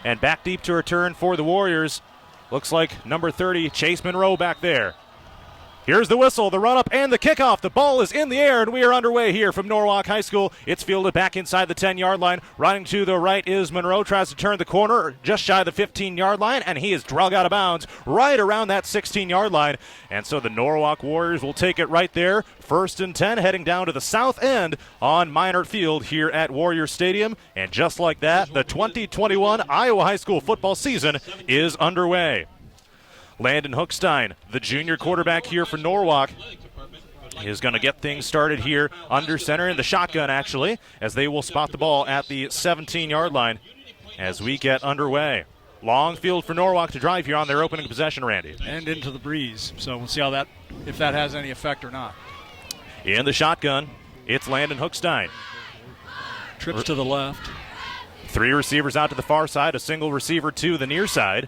And back deep to return for the Warriors. Looks like number 30, Chase Monroe back there. Here's the whistle, the run-up, and the kickoff. The ball is in the air, and we are underway here from Norwalk High School. It's fielded back inside the 10-yard line. Running to the right is Monroe. Tries to turn the corner just shy of the 15-yard line, and he is drug out of bounds right around that 16-yard line. And so the Norwalk Warriors will take it right there. 1st and 10, heading down to the south end on Minert Field here at Warrior Stadium. And just like that, the 2021 Iowa High School football season is underway. Landon Hookstein, the junior quarterback here for Norwalk, is going to get things started here under center in the shotgun, actually, as they will spot the ball at the 17-yard line as we get underway. Long field for Norwalk to drive here on their opening possession, Randy. And into the breeze, so we'll see if that has any effect or not. In the shotgun, it's Landon Hookstein. Trips to the left. 3 receivers out to the far side, a single receiver to the near side.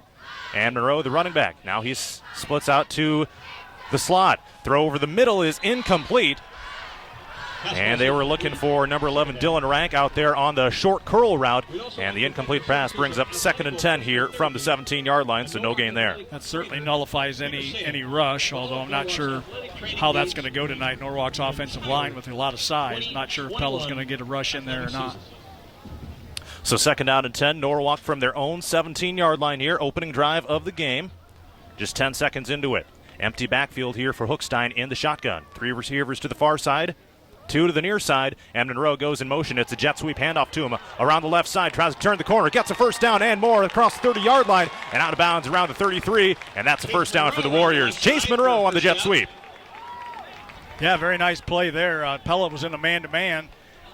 And Monroe, the running back. Now he splits out to the slot. Throw over the middle is incomplete. And they were looking for number 11, Dylan Rank, out there on the short curl route. And the incomplete pass brings up 2nd and 10 here from the 17-yard line, so no gain there. That certainly nullifies any rush, although I'm not sure how that's going to go tonight. Norwalk's offensive line with a lot of size. Not sure if Pella's going to get a rush in there or not. So 2nd down and 10, Norwalk from their own 17-yard line here, opening drive of the game. Just 10 seconds into it. Empty backfield here for Hookstein in the shotgun. 3 receivers to the far side, 2 to the near side, and Monroe goes in motion. It's a jet sweep handoff to him around the left side, tries to turn the corner, gets a 1st down and more across the 30-yard line, and out of bounds around the 33, and that's a 1st down for the Warriors. Chase Monroe on the jet sweep. Yeah, very nice play there. Pella was in a man-to-man.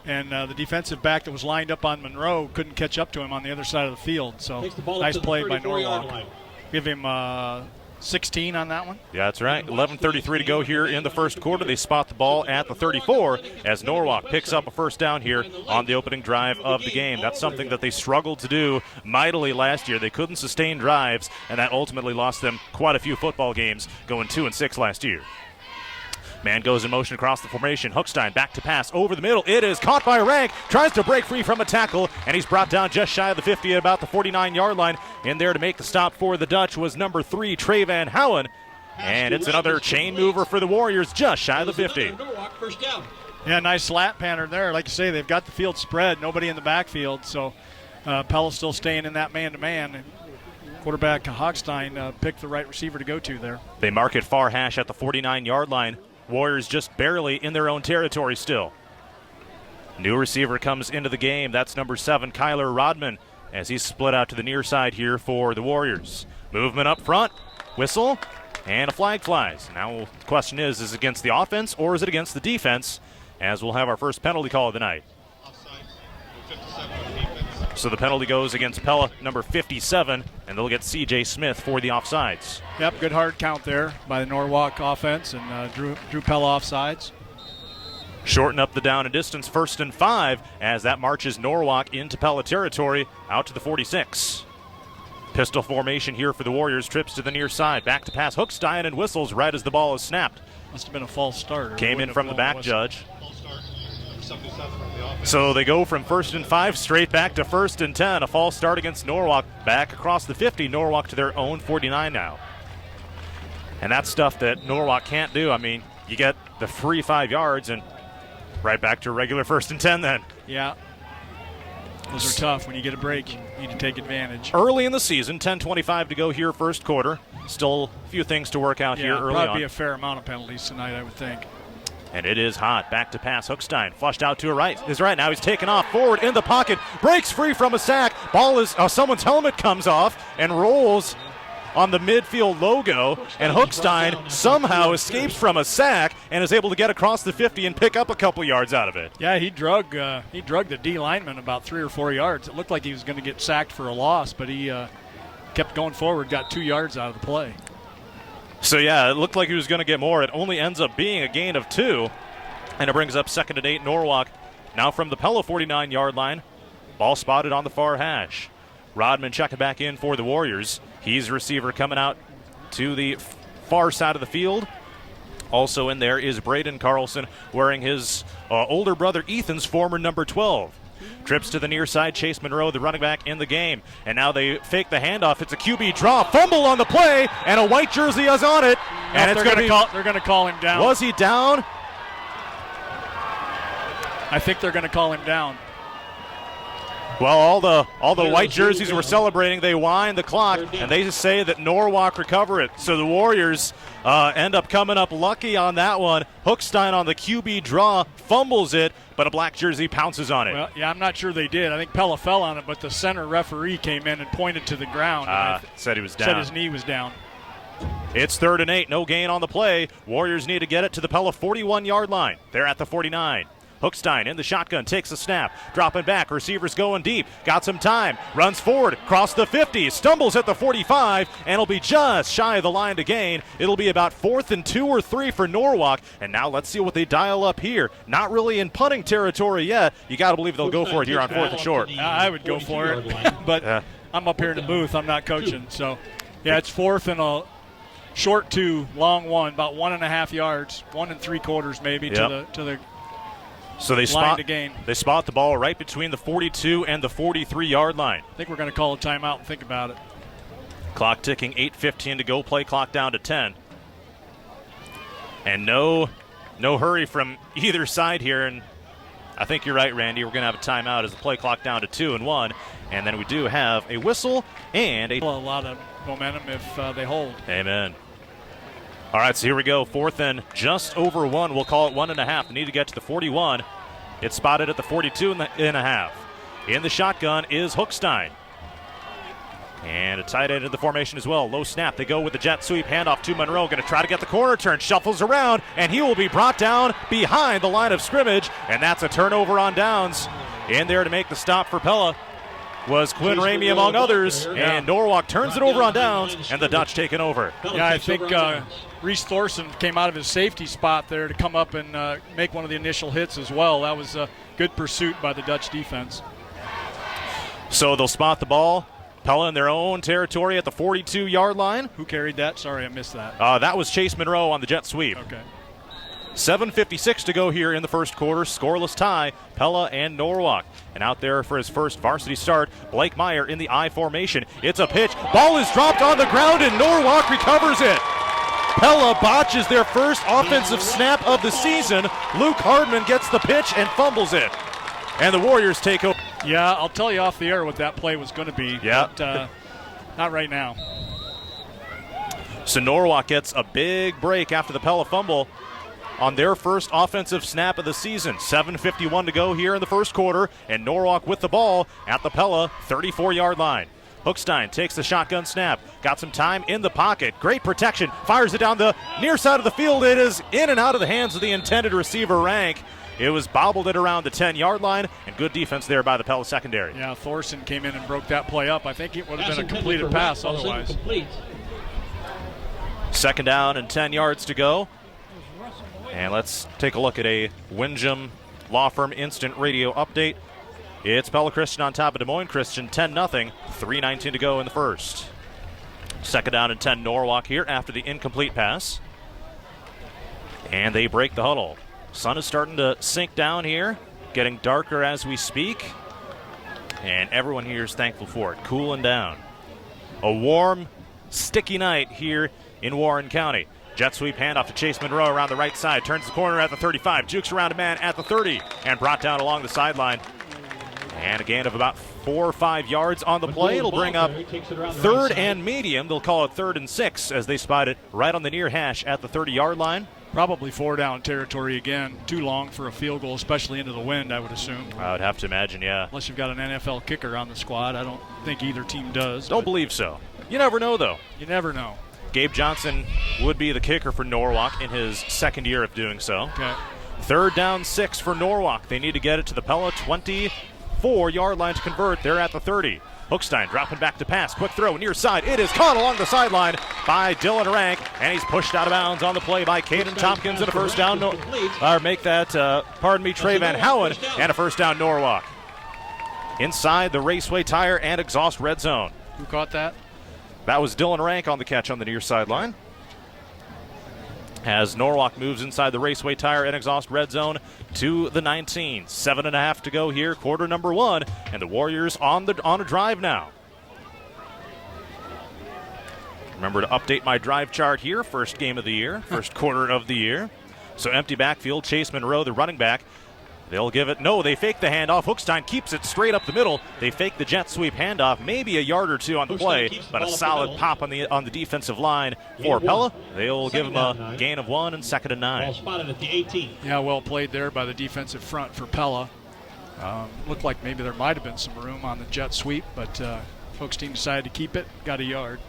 And the defensive back that was lined up on Monroe couldn't catch up to him on the other side of the field. So nice play by Norwalk. Give him 16 on that one. Yeah, that's right. 11:33 to go here in the first quarter. They spot the ball at the 34 as Norwalk picks up a 1st down here on the opening drive of the game. That's something that they struggled to do mightily last year. They couldn't sustain drives, and that ultimately lost them quite a few football games, going 2-6 last year. Man goes in motion across the formation. Hookstein back to pass over the middle. It is caught by Rank. Tries to break free from a tackle, and he's brought down just shy of the 50 at about the 49-yard line. In there to make the stop for the Dutch was number 3, Trey Van Houen. And it's another chain mover for the Warriors just shy of the 50. Yeah, nice slant pattern there. Like you say, they've got the field spread. Nobody in the backfield, so Pella's still staying in that man-to-man. Quarterback Hookstein picked the right receiver to go to there. They mark it far hash at the 49-yard line. Warriors just barely in their own territory still. New receiver comes into the game. That's number 7, Kyler Rodman, as he's split out to the near side here for the Warriors. Movement up front, whistle, and a flag flies. Now the question is it against the offense or is it against the defense? As we'll have our first penalty call of the night. So the penalty goes against Pella, number 57, and they'll get C.J. Smith for the offsides. Yep, good hard count there by the Norwalk offense, and drew Pella offsides. Shorten up the down and distance, 1st and 5, as that marches Norwalk into Pella territory, out to the 46. Pistol formation here for the Warriors, trips to the near side, back to pass, Hookstein and whistles right as the ball is snapped. Must have been a false start. Came in from the back judge. So they go from 1st and 5 straight back to 1st and 10. A false start against Norwalk. Back across the 50. Norwalk to their own 49 now. And that's stuff that Norwalk can't do. I mean, you get the free 5 yards and right back to regular 1st and 10 then. Yeah. Those are tough. When you get a break, you need to take advantage. Early in the season, 10:25 to go here, first quarter. Still a few things to work out here early on. Probably be a fair amount of penalties tonight, I would think. And it is hot. Back to pass. Hookstein flushed out to his right. Now he's taken off forward in the pocket. Breaks free from a sack. Ball is someone's helmet comes off and rolls on the midfield logo. And Hookstein somehow escapes from a sack and is able to get across the 50 and pick up a couple yards out of it. Yeah, he drug the D lineman about 3 or 4 yards. It looked like he was going to get sacked for a loss, but he kept going forward, got 2 yards out of the play. So, yeah, it looked like he was going to get more. It only ends up being a gain of 2. And it brings up 2nd and 8 Norwalk. Now from the Pella 49-yard line. Ball spotted on the far hash. Rodman checking back in for the Warriors. He's receiver coming out to the far side of the field. Also in there is Braden Carlson wearing his older brother Ethan's former number 12. Trips to the near side. Chase Monroe, the running back, in the game. And now they fake the handoff. It's a QB draw. Fumble on the play, and a white jersey is on it. And they're going to call him down. Was he down? I think they're going to call him down. Well, all the white jerseys were celebrating. They wind the clock, and they just say that Norwalk recover it. So the Warriors end up coming up lucky on that one. Hookstein on the QB draw fumbles it, but a black jersey pounces on it. Well, yeah, I'm not sure they did. I think Pella fell on it, but the center referee came in and pointed to the ground. Said he was down. Said his knee was down. It's 3rd and 8. No gain on the play. Warriors need to get it to the Pella 41-yard line. They're at the 49. Hookstein in the shotgun, takes a snap, dropping back, receivers going deep, got some time, runs forward, across the 50, stumbles at the 45, and it'll be just shy of the line to gain. It'll be about 4th and 2 or 3 for Norwalk, and now let's see what they dial up here. Not really in punting territory yet. You got to believe they'll go for it here on 4th and short. I would go for it, but I'm up here in the booth. I'm not coaching, so yeah, it's 4th and a short 2, long 1, about 1.5 yards, 1 3/4 maybe to the So they spot the ball right between the 42 and the 43-yard line. I think we're going to call a timeout and think about it. Clock ticking, 8:15 to go. Play clock down to 10. And no hurry from either side here. And I think you're right, Randy. We're going to have a timeout as the play clock down to 2 and 1. And then we do have a whistle and a lot of momentum if they hold. Amen. All right, so here we go. 4th and just over 1. We'll call it 1.5. Need to get to the 41. It's spotted at the 42.5. In the shotgun is Hookstein. And a tight end in the formation as well. Low snap. They go with the jet sweep. Handoff to Monroe. Going to try to get the corner turn. Shuffles around, and he will be brought down behind the line of scrimmage. And that's a turnover on downs. In there to make the stop for Pella was Quinn Ramey among others, and Norwalk turns it over on downs, and the Dutch taking over. Yeah, I think Reese Thorson came out of his safety spot there to come up and make one of the initial hits as well. That was a good pursuit by the Dutch defense. So they'll spot the ball. Pella in their own territory at the 42-yard line. Who carried that? Sorry, I missed that. That was Chase Monroe on the jet sweep. Okay. 7:56 to go here in the first quarter. Scoreless tie, Pella and Norwalk. And out there for his first varsity start, Blake Meyer in the I formation. It's a pitch. Ball is dropped on the ground, and Norwalk recovers it. Pella botches their first offensive snap of the season. Luke Hardman gets the pitch and fumbles it. And the Warriors take over. Yeah, I'll tell you off the air what that play was going to be. Yeah. But, not right now. So Norwalk gets a big break after the Pella fumble on their first offensive snap of the season. 7:51 to go here in the first quarter, and Norwalk with the ball at the Pella 34-yard line. Hookstein takes the shotgun snap, got some time in the pocket, great protection, fires it down the near side of the field. It is in and out of the hands of the intended receiver, Rank. It was bobbled at around the 10-yard line, and good defense there by the Pella secondary. Yeah, Thorson came in and broke that play up. I think it would have been a completed pass otherwise. 2nd down and 10 yards to go. And let's take a look at a Windjam Law Firm Instant Radio update. It's Pella Christian on top of Des Moines Christian, 10-0, 3:19 to go in the first. 2nd down and 10, Norwalk here after the incomplete pass. And they break the huddle. Sun is starting to sink down here, getting darker as we speak. And everyone here is thankful for it, cooling down. A warm, sticky night here in Warren County. Jet sweep handoff to Chase Monroe around the right side. Turns the corner at the 35. Jukes around a man at the 30. And brought down along the sideline. And a gain of about 4 or 5 yards on the play. It'll bring up 3rd and medium. They'll call it 3rd and 6 as they spot it right on the near hash at the 30-yard line. Probably 4-down territory again. Too long for a field goal, especially into the wind, I would assume. I would have to imagine, yeah. Unless you've got an NFL kicker on the squad. I don't think either team does. Don't believe so. You never know, though. You never know. Gabe Johnson would be the kicker for Norwalk in his 2nd year of doing so. Okay. 3rd down 6 for Norwalk. They need to get it to the Pella 24-yard line to convert. They're at the 30. Hookstein dropping back to pass. Quick throw near side. It is caught along the sideline by Dylan Rank, and he's pushed out of bounds on the play by Caden Tompkins and a first down. Trey Van Howen, and a first down Norwalk. Inside the Raceway Tire and Exhaust red zone. Who caught that? That was Dylan Rank on the catch on the near sideline. as Norwalk moves inside the Raceway Tire and Exhaust red zone to the 19. 7.5 to go here, quarter number 1, and the Warriors on a drive now. Remember to update my drive chart here. First game of the year, first quarter of the year. So empty backfield, Chase Monroe, the running back. They'll give it. No, they fake the handoff. Hookstein keeps it straight up the middle. They fake the jet sweep handoff, maybe a yard or two on the play, but a solid pop on the defensive line for Pella. They'll give him a gain of 1 and 2nd and 9. Ball spotted at the 18. Yeah, well played there by the defensive front for Pella. Looked like maybe there might have been some room on the jet sweep, but Hookstein decided to keep it, got a yard.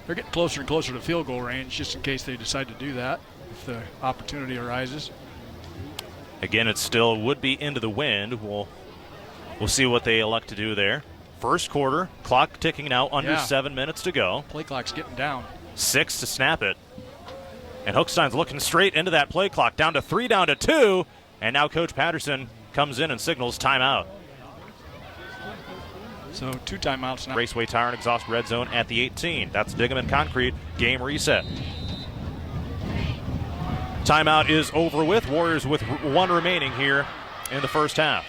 They're getting closer and closer to field goal range just in case they decide to do that if the opportunity arises. Again, it still would be into the wind. We'll see what they elect to do there. First quarter, clock ticking now, under 7 minutes to go. Play clock's getting down. 6 to snap it. And Hookstein's looking straight into that play clock, down to 3, down to 2. And now Coach Patterson comes in and signals timeout. So 2 timeouts now. Raceway Tire and Exhaust red zone at the 18. That's Diggum and Concrete. Game reset. Timeout is over with. Warriors with 1 remaining here in the first half.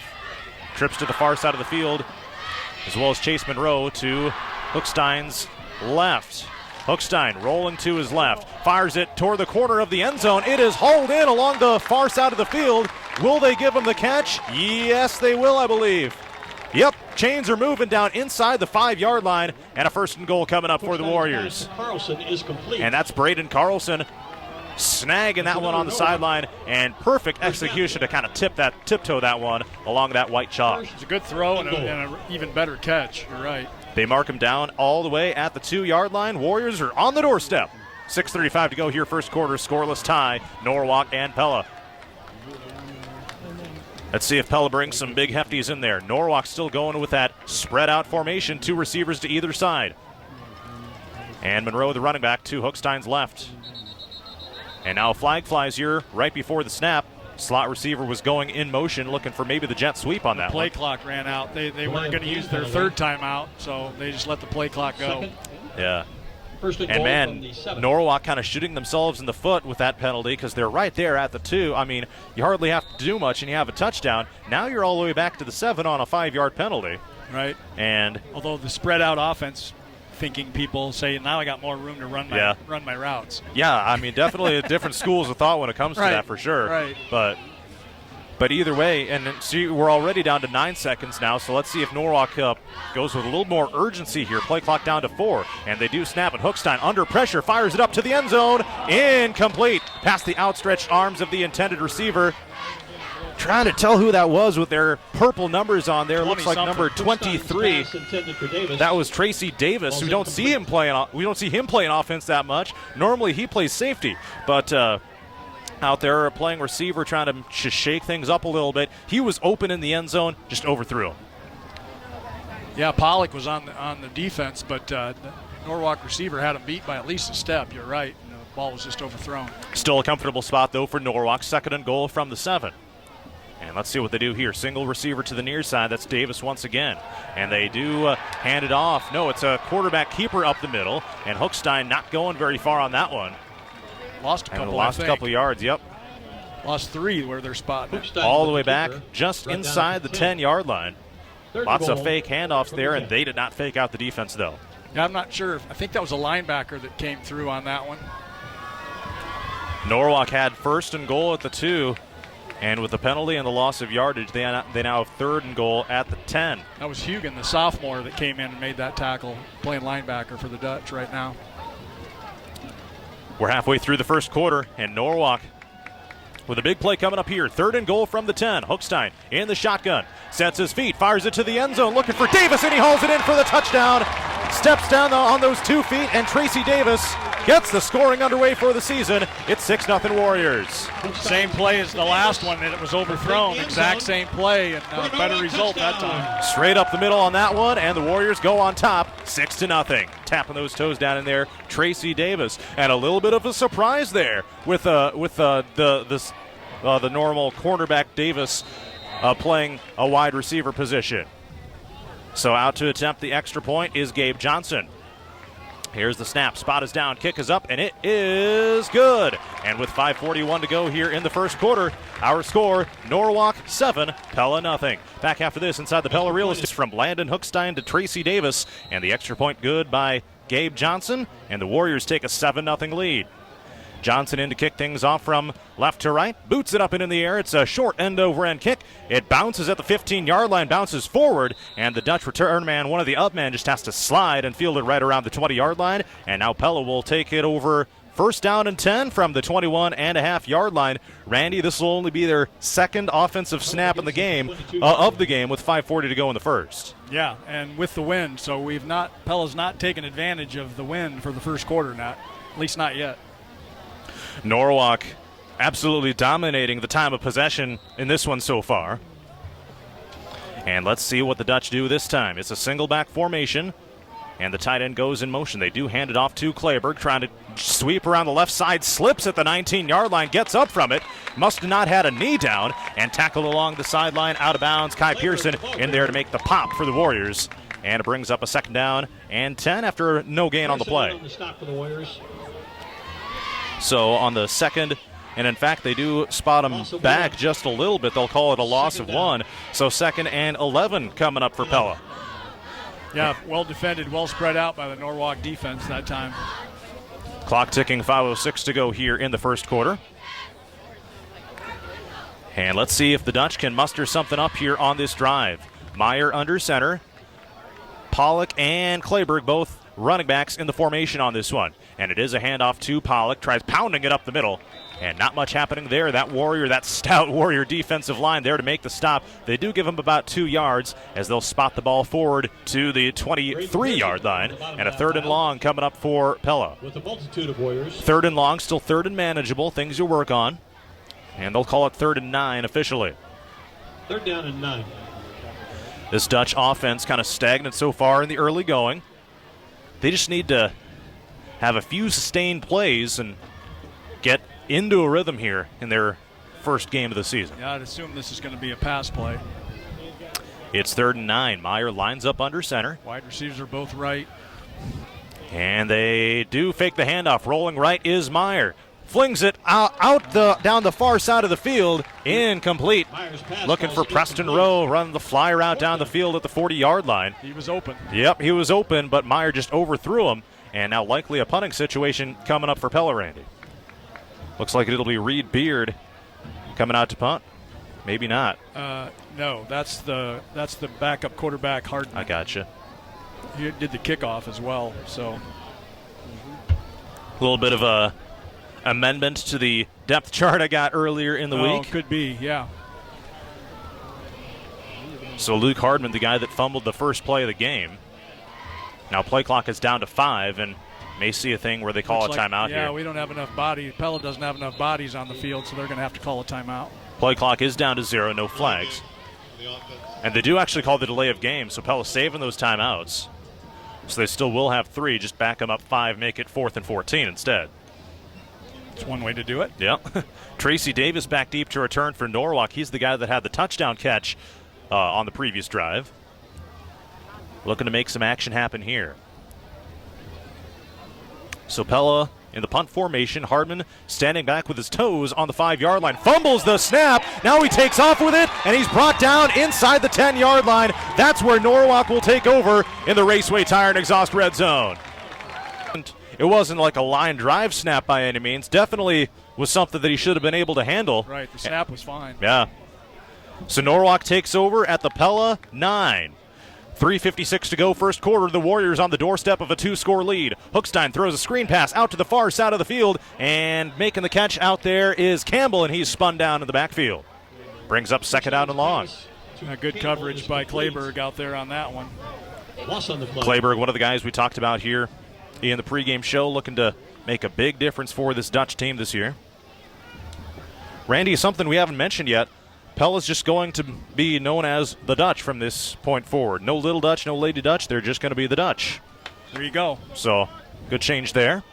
Trips to the far side of the field, as well as Chase Monroe to Hookstein's left. Hookstein rolling to his left, fires it toward the corner of the end zone. It is hauled in along the far side of the field. Will they give him the catch? Yes, they will, I believe. Yep, chains are moving down inside the 5-yard line, and a 1st and goal coming up for the Warriors. Carlson is complete. And that's Braden Carlson snagging that one on the sideline, and perfect execution to kind of tiptoe that one along that white chalk. It's a good throw and an even better catch. You're right. They mark him down all the way at the 2-yard line. Warriors are on the doorstep. 6:35 to go here, first quarter, scoreless tie, Norwalk and Pella. Let's see if Pella brings some big hefties in there. Norwalk still going with that spread out formation, 2 receivers to either side. And Monroe, the running back, to Hookstein's left. And now a flag flies here right before the snap. Slot receiver was going in motion, looking for maybe the jet sweep on that play clock ran out. They weren't going to use their 3rd timeout, so they just let the play clock go. Yeah. And man, Norwalk kind of shooting themselves in the foot with that penalty because they're right there at the 2. I mean, you hardly have to do much and you have a touchdown. Now you're all the way back to the 7 on a 5-yard penalty. Right. And although the spread out offense, thinking people say, now I got more room to run my routes. Yeah, I mean, definitely different schools of thought when it comes to that for sure. Right. But either way, and see, we're already down to 9 seconds now, so let's see if Norwalk goes with a little more urgency here. Play clock down to 4, and they do snap it. Hookstein under pressure, fires it up to the end zone. Incomplete. Past the outstretched arms of the intended receiver. Trying to tell who that was with their purple numbers on there. Looks like number 23. That was Tracy Davis. We don't see him playing offense that much. Normally he plays safety, but out there playing receiver, trying to shake things up a little bit. He was open in the end zone, just overthrew him. Yeah, Pollock was on the defense, but the Norwalk receiver had him beat by at least a step. You're right. The ball was just overthrown. Still a comfortable spot though for Norwalk. 2nd and goal from the 7. And let's see what they do here. Single receiver to the near side. That's Davis once again. And they do hand it off. No, it's a quarterback keeper up the middle. And Hookstein not going very far on that one. Lost a couple yards, yep. Lost 3 where they're spotting. All the way back just inside the 10-yard line. Lots of fake handoffs there, and they did not fake out the defense, though. Yeah, I'm not sure. I think that was a linebacker that came through on that one. Norwalk had 1st and goal at the 2. And with the penalty and the loss of yardage, they now have 3rd and goal at the 10. That was Hugan, the sophomore, that came in and made that tackle, playing linebacker for the Dutch right now. We're halfway through the first quarter, and Norwalk with a big play coming up here. 3rd and goal from the 10. Hookstein in the shotgun. Sets his feet, fires it to the end zone, looking for Davis, and he hauls it in for the touchdown. Steps down on those 2 feet, and Tracy Davis gets the scoring underway for the season. It's 6-0 Warriors. Same play as the last one, and it was overthrown. Exact same play, and better result that time. Straight up the middle on that one, and the Warriors go on top, 6-0. Tapping those toes down in there, Tracy Davis, and a little bit of a surprise there with the normal cornerback Davis playing a wide receiver position. So out to attempt the extra point is Gabe Johnson. Here's the snap. Spot is down. Kick is up, and it is good. And with 5:41 to go here in the first quarter, our score, Norwalk 7, Pella nothing. Back after this inside the Pella Real Estate from Landon Hookstein to Tracy Davis. And the extra point good by Gabe Johnson. And the Warriors take a 7-0 lead. Johnson in to kick things off from left to right. Boots it up and in the air. It's a short end-over-end kick. It bounces at the 15-yard line, bounces forward, and the Dutch return man, one of the up men, just has to slide and field it right around the 20-yard line. And now Pella will take it over first down and 10 from the 21.5-yard line. Randy, this will only be their second offensive snap in the game, of the game, with 5:40 to go in the first. Yeah, and with the wind, so Pella's not taken advantage of the wind for the first quarter, at least not yet. Norwalk absolutely dominating the time of possession in this one so far. And let's see what the Dutch do this time. It's a single back formation, and the tight end goes in motion. They do hand it off to Kleberg, trying to sweep around the left side, slips at the 19-yard line, gets up from it, must have not had a knee down, and tackled along the sideline, out of bounds. Kai Pearson in there to make the pop for the Warriors. And it brings up a second down and 10 after no gain on the play. So on the second, and in fact they do spot him back just a little bit. They'll call it a loss of 1. So 2nd and 11 coming up for Pella. Yeah, well defended, well spread out by the Norwalk defense that time. Clock ticking, 5:06 to go here in the first quarter. And let's see if the Dutch can muster something up here on this drive. Meyer under center. Pollock and Kleberg both running backs in the formation on this one. And it is a handoff to Pollock, tries pounding it up the middle. And not much happening there. That stout Warrior defensive line there to make the stop. They do give him about 2 yards as they'll spot the ball forward to the 23-yard line. And a 3rd and long coming up for Pella. With a multitude of Warriors. 3rd and long, still 3rd and manageable. Things you'll work on. And they'll call it 3rd and 9 officially. 3rd down and 9. This Dutch offense kind of stagnant so far in the early going. They just need to have a few sustained plays and get into a rhythm here in their first game of the season. Yeah, I'd assume this is going to be a pass play. It's 3rd and 9. Meyer lines up under center. Wide receivers are both right. And they do fake the handoff. Rolling right is Meyer. Flings it down the far side of the field. Incomplete. Looking for Preston Rowe. Running the fly route down the field at the 40-yard line. He was open. Yep, he was open, but Meyer just overthrew him. And now likely a punting situation coming up for Pella, Randy. Looks like it'll be Reed Beard coming out to punt. Maybe not. No, that's the backup quarterback, Hardman. I gotcha. He did the kickoff as well, so. A little bit of a amendment to the depth chart I got earlier in the week. Could be, yeah. So Luke Hardman, the guy that fumbled the first play of the game. Now play clock is down to 5, and may see a thing where they call a timeout here. Yeah, we don't have enough bodies. Pella doesn't have enough bodies on the field, so they're going to have to call a timeout. Play clock is down to 0, no flags. And they do actually call the delay of game, so Pella's saving those timeouts. So they still will have 3, just back them up 5, make it 4th and 14 instead. It's one way to do it. Yep. Tracy Davis back deep to return for Norwalk. He's the guy that had the touchdown catch on the previous drive. Looking to make some action happen here. So Pella in the punt formation. Hardman standing back with his toes on the 5-yard line. Fumbles the snap. Now he takes off with it, and he's brought down inside the 10-yard line. That's where Norwalk will take over in the Raceway Tire and Exhaust red zone. It wasn't like a line drive snap by any means. Definitely was something that he should have been able to handle. Right, the snap was fine. Yeah. So Norwalk takes over at the Pella 9. 3:56 to go, first quarter. The Warriors on the doorstep of a 2-score lead. Hookstein throws a screen pass out to the far side of the field, and making the catch out there is Campbell, and he's spun down in the backfield. Brings up 2nd down and long. Good coverage by Kleberg out there on that one. Kleberg, one of the guys we talked about here in the pregame show, looking to make a big difference for this Dutch team this year. Randy, something we haven't mentioned yet. Pella's just going to be known as the Dutch from this point forward. No Little Dutch, no Lady Dutch. They're just going to be the Dutch. There you go. So, good change there.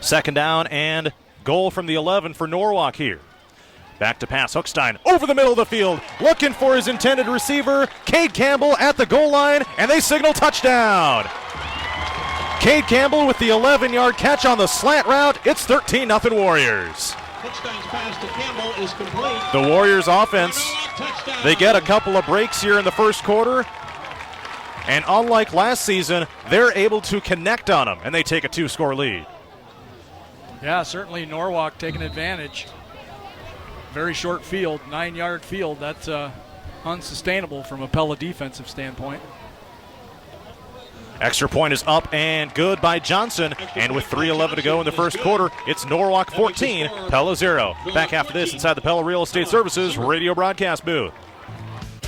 2nd down and goal from the 11 for Norwalk here. Back to pass. Hookstein over the middle of the field, looking for his intended receiver, Cade Campbell at the goal line, and they signal touchdown. Cade Campbell with the 11-yard catch on the slant route. It's 13-0 Warriors. Hookstein's pass to Campbell is complete. The Warriors offense, they get a couple of breaks here in the first quarter. And unlike last season, they're able to connect on them, and they take a 2-score lead. Yeah, certainly Norwalk taking advantage. Very short field, 9-yard field. That's unsustainable from a Pella defensive standpoint. Extra point is up and good by Johnson. And with 3:11 to go in the first quarter, it's Norwalk 14, Pella 0. Back after this inside the Pella Real Estate Services radio broadcast booth.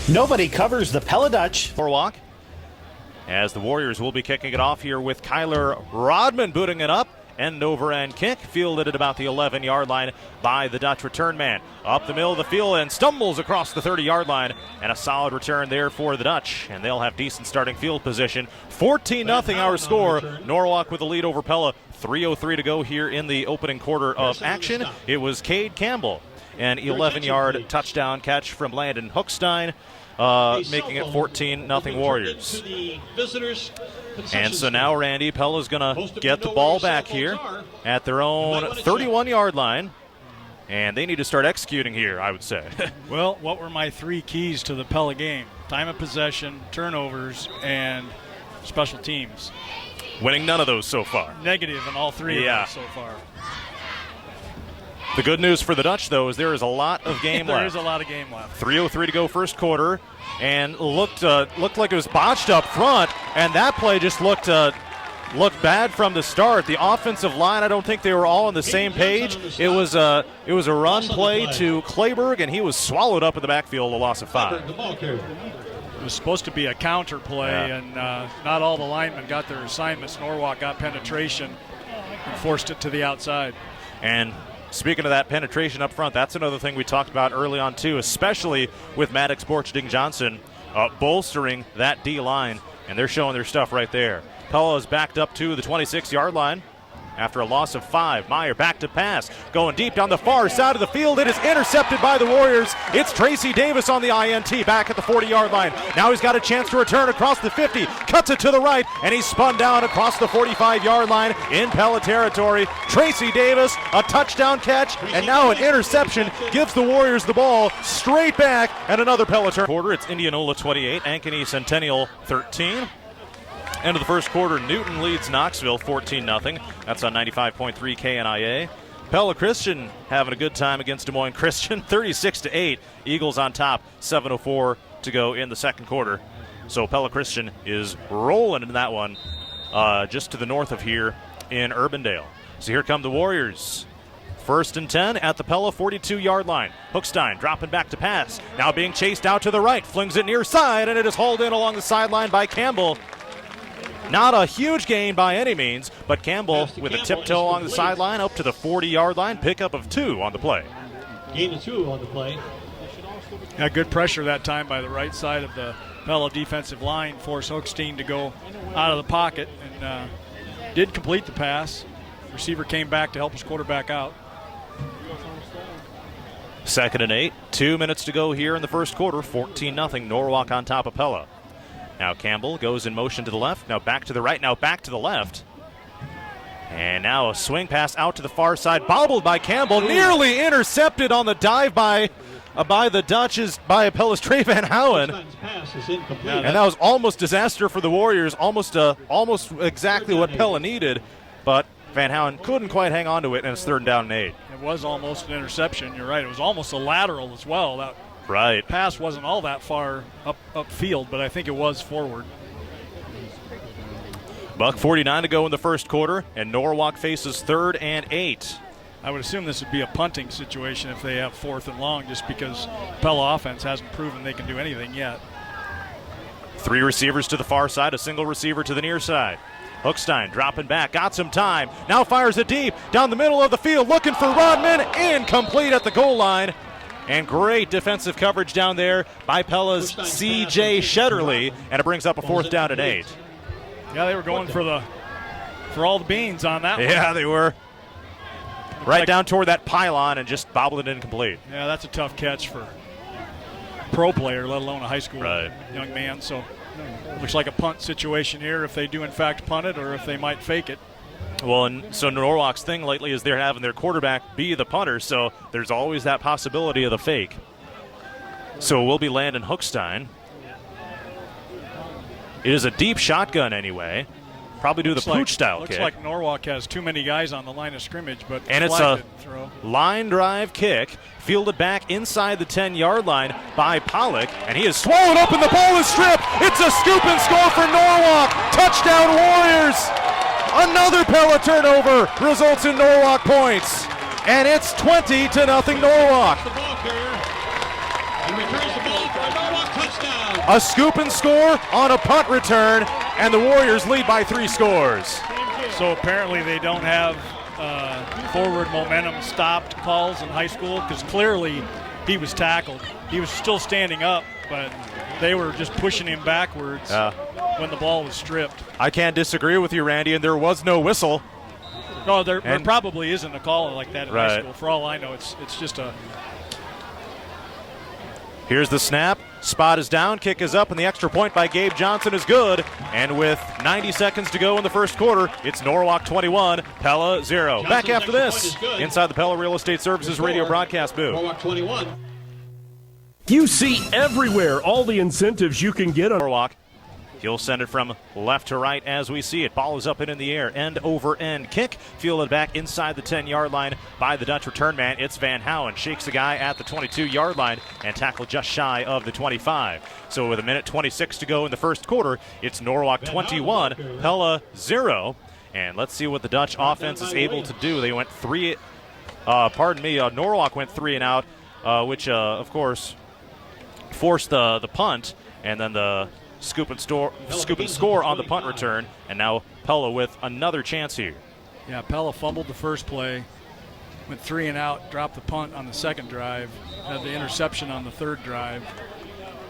Nobody covers the Pella Dutch. Norwalk, as the Warriors will be kicking it off here with Kyler Rodman booting it up. End over end kick, fielded at about the 11-yard line by the Dutch return man. Up the middle of the field and stumbles across the 30-yard line. And a solid return there for the Dutch. And they'll have decent starting field position. 14-0 our score. Norwalk with the lead over Pella. 3:03 to go here in the opening quarter of action. It was Cade Campbell, an 11-yard touchdown catch from Landon Hookstein, making it 14-0 Warriors. And so now, Randy, Pella's going to get the ball back here at their own 31-yard line. And they need to start executing here, I would say. Well, what were my 3 keys to the Pella game? Time of possession, turnovers, and special teams. Winning none of those so far. Negative in all 3 of those so far. The good news for the Dutch, though, is there is a lot of game left. There is a lot of game left. 3:03 to go first quarter, and looked like it was botched up front, and that play just looked bad from the start. The offensive line, I don't think they were all on the same page. It was a run play to Clayberg, and he was swallowed up in the backfield, a loss of 5. It was supposed to be a counter play, and not all the linemen got their assignments. Norwalk got penetration and forced it to the outside. And speaking of that penetration up front, that's another thing we talked about early on too, especially with Maddox Borcherding Johnson bolstering that D-line, and they're showing their stuff right there. Pella is backed up to the 26-yard line after a loss of 5. Meyer back to pass, going deep down the far side of the field. It is intercepted by the Warriors. It's Tracy Davis on the INT back at the 40-yard line. Now he's got a chance to return across the 50, cuts it to the right, and he's spun down across the 45-yard line in Pella territory. Tracy Davis, a touchdown catch, and now an interception gives the Warriors the ball straight back, and another Pella turn. Quarter, it's Indianola 28, Ankeny Centennial 13. End of the first quarter, Newton leads Knoxville 14-0. That's on 95.3 KNIA. Pella Christian having a good time against Des Moines Christian, 36-8. Eagles on top, 7:04 to go in the second quarter. So Pella Christian is rolling in that one just to the north of here in Urbandale. So here come the Warriors. 1st and 10 at the Pella 42-yard line. Hookstein dropping back to pass. Now being chased out to the right. Flings it near side, and it is hauled in along the sideline by Campbell. Not a huge gain by any means, but Campbell with a tiptoe along the sideline up to the 40-yard line. Pickup of 2 on the play. Gain of 2 on the play. Got good pressure that time by the right side of the Pella defensive line. Forced Hookstein to go out of the pocket and did complete the pass. Receiver came back to help his quarterback out. 2nd and 8. 2 minutes to go here in the first quarter. 14-0. Norwalk on top of Pella. Now Campbell goes in motion to the left, now back to the right, now back to the left. And now a swing pass out to the far side, bobbled by Campbell, nearly intercepted on the dive by the Dutch's, by Pella's Trey Van Houen. And that was almost disaster for the Warriors, almost exactly what Pella needed, but Van Houen couldn't quite hang on to it, and it's 3rd down and 8. It was almost an interception, you're right. It was almost a lateral as well. That right. Pass wasn't all that far upfield, but I think it was forward. $1:49 to go in the first quarter, and Norwalk faces 3rd and 8. I would assume this would be a punting situation if they have 4th and long, just because Pella offense hasn't proven they can do anything yet. 3 receivers to the far side, a single receiver to the near side. Hookstein dropping back, got some time, now fires it deep, down the middle of the field, looking for Rodman, incomplete at the goal line. And great defensive coverage down there by Pella's C.J. Shetterly, and it brings up a 4th down and 8. Yeah, they were going for all the beans on that one. Yeah, they were. Right down toward that pylon and just bobbled it incomplete. Yeah, that's a tough catch for a pro player, let alone a high school young man. So Looks like a punt situation here if they do in fact punt it or if they might fake it. Well, and so Norwalk's thing lately is they're having their quarterback be the punter, so there's always that possibility of the fake. So it will be Landon Hookstein. It is a deep shotgun anyway. Probably do the pooch-style kick. Looks like Norwalk has too many guys on the line of scrimmage, but and it's a line drive kick, fielded back inside the 10-yard line by Pollock, and he is swallowed up and the ball is stripped. It's a scoop and score for Norwalk. Touchdown Warriors. Another Pella turnover results in Norwalk points, and it's 20-0 Norwalk. The ball carrier and returns the ball for a Norwalk touchdown. A scoop and score on a punt return, and the Warriors lead by 3 scores. So apparently they don't have forward momentum stopped calls in high school, because clearly he was tackled. He was still standing up, but they were just pushing him backwards when the ball was stripped. I can't disagree with you, Randy, and there was no whistle. No, there probably isn't a call like that in right. high school. For all I know, it's just a... Here's the snap. Spot is down, kick is up, and the extra point by Gabe Johnson is good. And with 90 seconds to go in the first quarter, it's Norwalk 21, Pella 0. Johnson's Back after this, inside the Pella Real Estate Services radio broadcast booth. Norwalk 21. You see everywhere all the incentives you can get on Norwalk. He'll send it from left to right as we see it. Ball is up and in the air. End over end kick. Fielded back inside the 10-yard line by the Dutch return man. It's Van Houen. Shakes the guy at the 22-yard line and tackled just shy of the 25. So with 1:26 to go in the first quarter, it's Norwalk 21, Pella 0. And let's see what the Dutch offense is able to do. They went Norwalk went 3 and out, which, of course, forced the punt, and then the scoop and score on the punt return, and now Pella with another chance here. Yeah, Pella fumbled the first play, went 3 and out, dropped the punt on the second drive, had the interception on the third drive,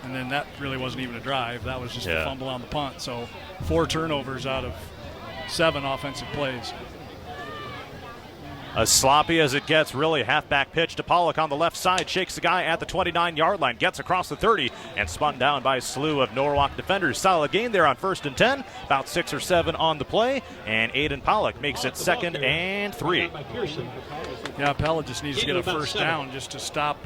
and then that really wasn't even a drive. That was just a fumble on the punt. So 4 turnovers out of 7 offensive plays. As sloppy as it gets, really. Halfback pitch to Pollock on the left side. Shakes the guy at the 29-yard line. Gets across the 30 and spun down by a slew of Norwalk defenders. Solid gain there on 1st and 10. About 6 or 7 on the play. And Aiden Pollock makes it 2nd and 3. Yeah, Pella just needs to get a first down just to stop.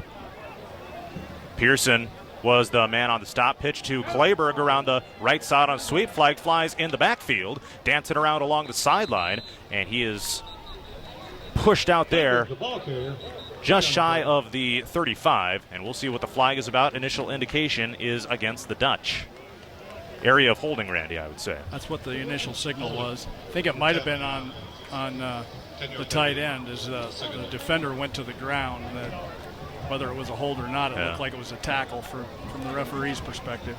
Pearson was the man on the stop. Pitch to Clayberg around the right side on sweep. Flag flies in the backfield. Dancing around along the sideline. And he is pushed out there just shy of the 35, and we'll see what the flag is about. Initial indication is against the Dutch. Area of holding, Randy, I would say. That's what the initial signal was. I think it might have been on the tight end as the defender went to the ground. That whether it was a hold or not, it looked like it was a tackle from the referee's perspective.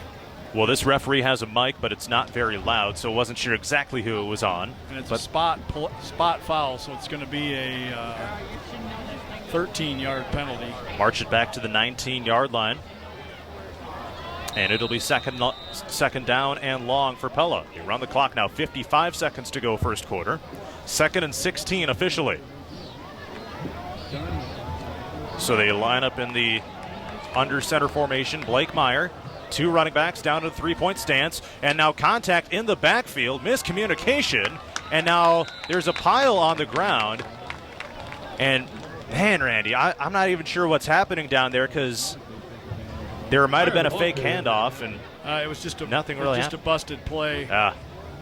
Well, this referee has a mic, but it's not very loud, so wasn't sure exactly who it was on. And it's a spot foul, so it's going to be a 13-yard penalty. March it back to the 19-yard line. And it'll be second down and long for Pella. You run the clock now, 55 seconds to go first quarter. 2nd and 16 officially. So they line up in the under center formation. Blake Meyer. 2 running backs down to the 3-point stance, and now contact in the backfield, miscommunication, and now there's a pile on the ground. And man, Randy, I'm not even sure what's happening down there, because there might have been a fake handoff, and it was just nothing really happened. A busted play.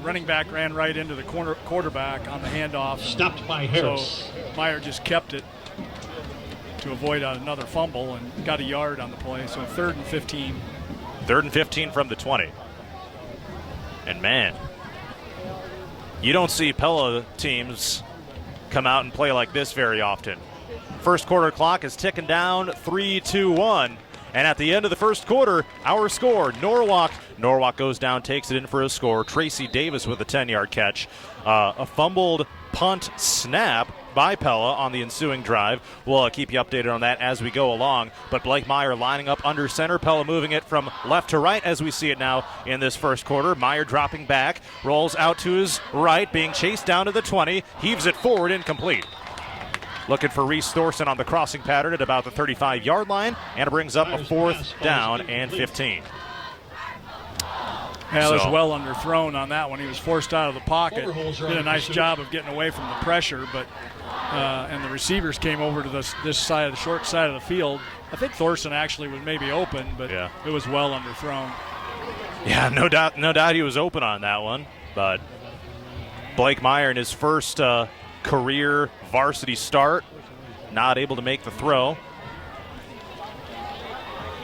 Running back ran right into the quarterback on the handoff. Stopped by Harris. So Meyer just kept it to avoid another fumble and got a yard on the play. So 3rd and 15. 3rd and 15 from the 20. And man, you don't see Pella teams come out and play like this very often. First quarter clock is ticking down, 3-2-1. And at the end of the first quarter, our score, Norwalk goes down, takes it in for a score. Tracy Davis with a 10-yard catch. A fumbled punt snap by Pella on the ensuing drive. We'll keep you updated on that as we go along. But Blake Meyer lining up under center. Pella moving it from left to right as we see it now in this first quarter. Meyer dropping back, rolls out to his right, being chased down to the 20, heaves it forward, incomplete. Looking for Reese Thorson on the crossing pattern at about the 35-yard line, and it brings up a 4th down and 15. Yeah, it was well underthrown on that one. He was forced out of the pocket. Did a nice job of getting away from the pressure, but and the receivers came over to this side, the short side of the field. I think Thorson actually was maybe open, but it was well underthrown. Yeah, no doubt he was open on that one. But Blake Meyer in his first career varsity start, not able to make the throw.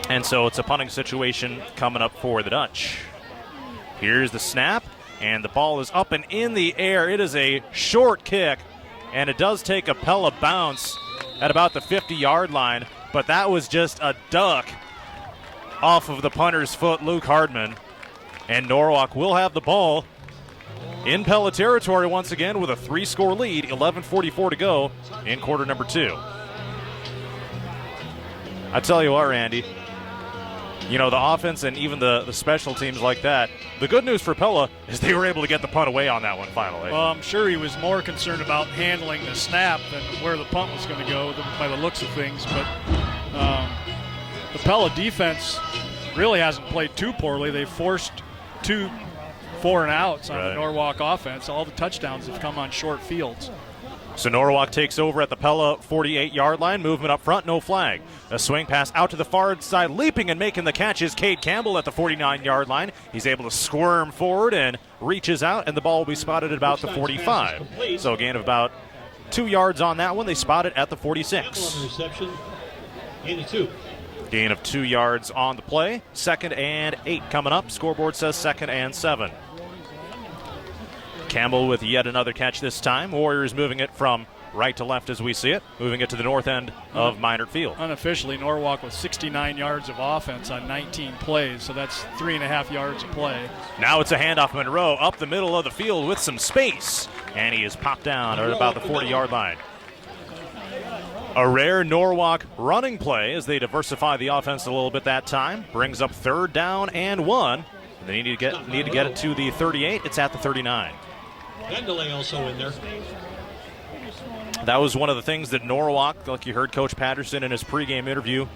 And so it's a punting situation coming up for the Dutch. Here's the snap, and the ball is up and in the air. It is a short kick, and it does take a Pella bounce at about the 50-yard line, but that was just a duck off of the punter's foot, Luke Hardman. And Norwalk will have the ball in Pella territory once again with a 3-score lead, 11:44 to go in quarter number 2. I tell you what, Randy, you know, the offense and even the special teams like that, the good news for Pella is they were able to get the punt away on that one finally. Well, I'm sure he was more concerned about handling the snap than where the punt was going to go by the looks of things. But the Pella defense really hasn't played too poorly. They forced 2 4-and-outs on the Norwalk offense. All the touchdowns have come on short fields. So Norwalk takes over at the Pella 48-yard line. Movement up front, no flag. A swing pass out to the far side. Leaping and making the catch is Cade Campbell at the 49-yard line. He's able to squirm forward and reaches out, and the ball will be spotted at about the 45. So a gain of about 2 yards on that one. They spot it at the 46. Gain of 2 yards on the play. 2nd and 8 coming up. Scoreboard says 2nd and 7. Campbell with yet another catch this time. Warriors moving it from right to left as we see it, moving it to the north end of Minert Field. Unofficially, Norwalk with 69 yards of offense on 19 plays, so that's 3.5 yards a play. Now it's a handoff. Monroe up the middle of the field with some space, and he is popped down at about the 40-yard line. A rare Norwalk running play as they diversify the offense a little bit that time. Brings up 3rd down and 1. They need to get it to the 38. It's at the 39. Delay also in there. That was one of the things that Norwalk, like you heard Coach Patterson in his pregame interview,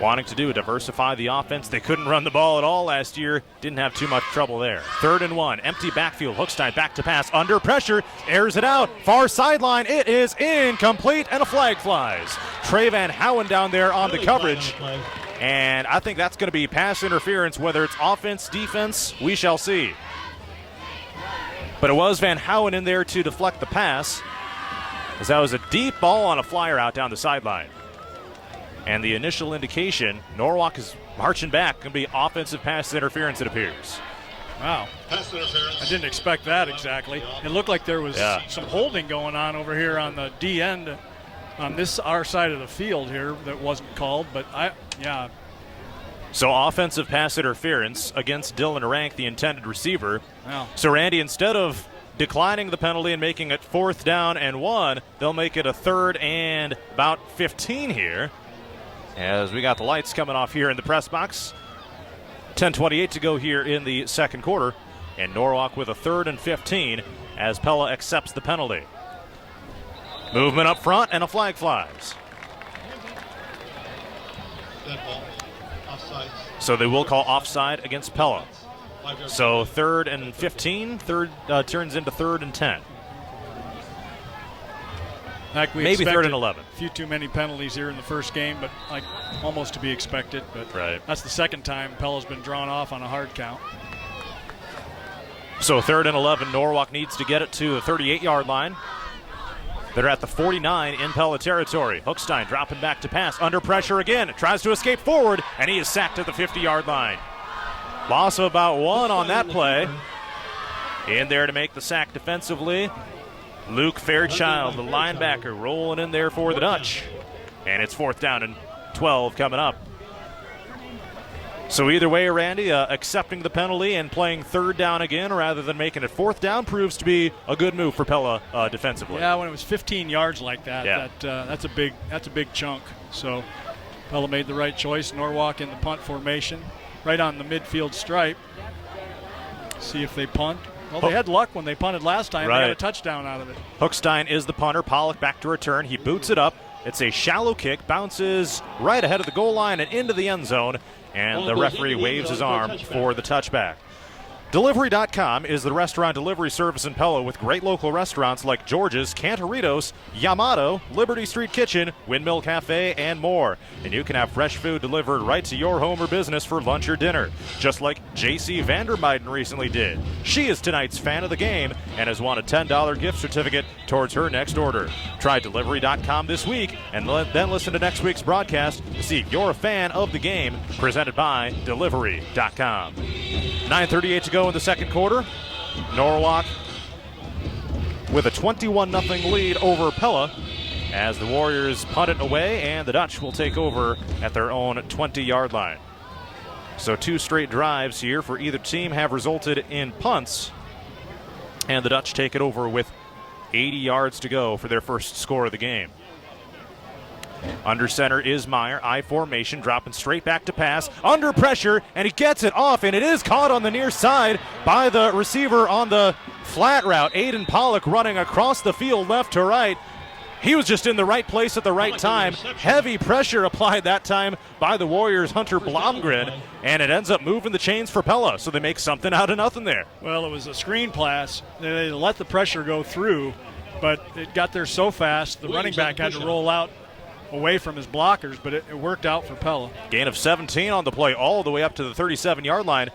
wanting to do, diversify the offense. They couldn't run the ball at all last year. Didn't have too much trouble there. 3rd and 1. Empty backfield. Hookstein back to pass. Under pressure. Airs it out. Far sideline. It is incomplete, and a flag flies. Trey Van Howen down there on the coverage. And I think that's going to be pass interference, whether it's offense, defense, we shall see. But it was Van Howen in there to deflect the pass, as that was a deep ball on a flyer out down the sideline. And the initial indication, Norwalk is marching back. Going to be offensive pass interference, it appears. Wow. Pass interference. I didn't expect that exactly. It looked like there was some holding going on over here on the D end on our side of the field here that wasn't called, but So offensive pass interference against Dylan Rank, the intended receiver. Wow. So Randy, instead of declining the penalty and making it 4th down and 1, they'll make it a 3rd and about 15 here. As we got the lights coming off here in the press box. 10:28 to go here in the second quarter. And Norwalk with a 3rd and 15 as Pella accepts the penalty. Movement up front and a flag flies. Dead ball. Offside. So they will call offside against Pella. So 3rd and 15, turns into 3rd and 10. Like we maybe 3rd and 11. A few too many penalties here in the first game, but like almost to be expected. But that's the second time Pella's been drawn off on a hard count. So 3rd and 11, Norwalk needs to get it to the 38-yard line. They're at the 49 in Pella territory. Hookstein dropping back to pass. Under pressure again. Tries to escape forward, and he is sacked at the 50-yard line. Loss of about 1 on that play. In there to make the sack defensively, Luke Fairchild, the linebacker, rolling in there for the Dutch. And it's 4th down and 12 coming up. So either way, Randy, accepting the penalty and playing 3rd down again rather than making it 4th down proves to be a good move for Pella defensively. Yeah, when it was 15 yards like that, that's a big chunk. So Pella made the right choice. Norwalk in the punt formation, right on the midfield stripe. See if they punt. Well, they had luck when they punted last time. They got a touchdown out of it. Hookstein is the punter. Pollock back to return. He boots it up. It's a shallow kick, bounces right ahead of the goal line and into the end zone. And the referee waves his arm for the touchback. Delivery.com is the restaurant delivery service in Pella with great local restaurants like George's, Cantoritos, Yamato, Liberty Street Kitchen, Windmill Cafe, and more. And you can have fresh food delivered right to your home or business for lunch or dinner, just like J.C. Vandermeiden recently did. She is tonight's fan of the game and has won a $10 gift certificate towards her next order. Try Delivery.com this week and then listen to next week's broadcast to see if you're a fan of the game, presented by Delivery.com. 9:38 to go in the second quarter. Norwalk with a 21-0 lead over Pella as the Warriors punt it away, and the Dutch will take over at their own 20-yard line. So 2 straight drives here for either team have resulted in punts, and the Dutch take it over with 80 yards to go for their first score of the game. Under center is Meyer, I formation, dropping straight back to pass, under pressure, and he gets it off, and it is caught on the near side by the receiver on the flat route. Aiden Pollock running across the field left to right. He was just in the right place at the right time. Heavy pressure applied that time by the Warriors' Hunter Blomgren, and it ends up moving the chains for Pella, so they make something out of nothing there. Well, it was a screen pass. They let the pressure go through, but it got there so fast, the running back had to roll out away from his blockers, but it worked out for Pella. Gain of 17 on the play all the way up to the 37-yard line.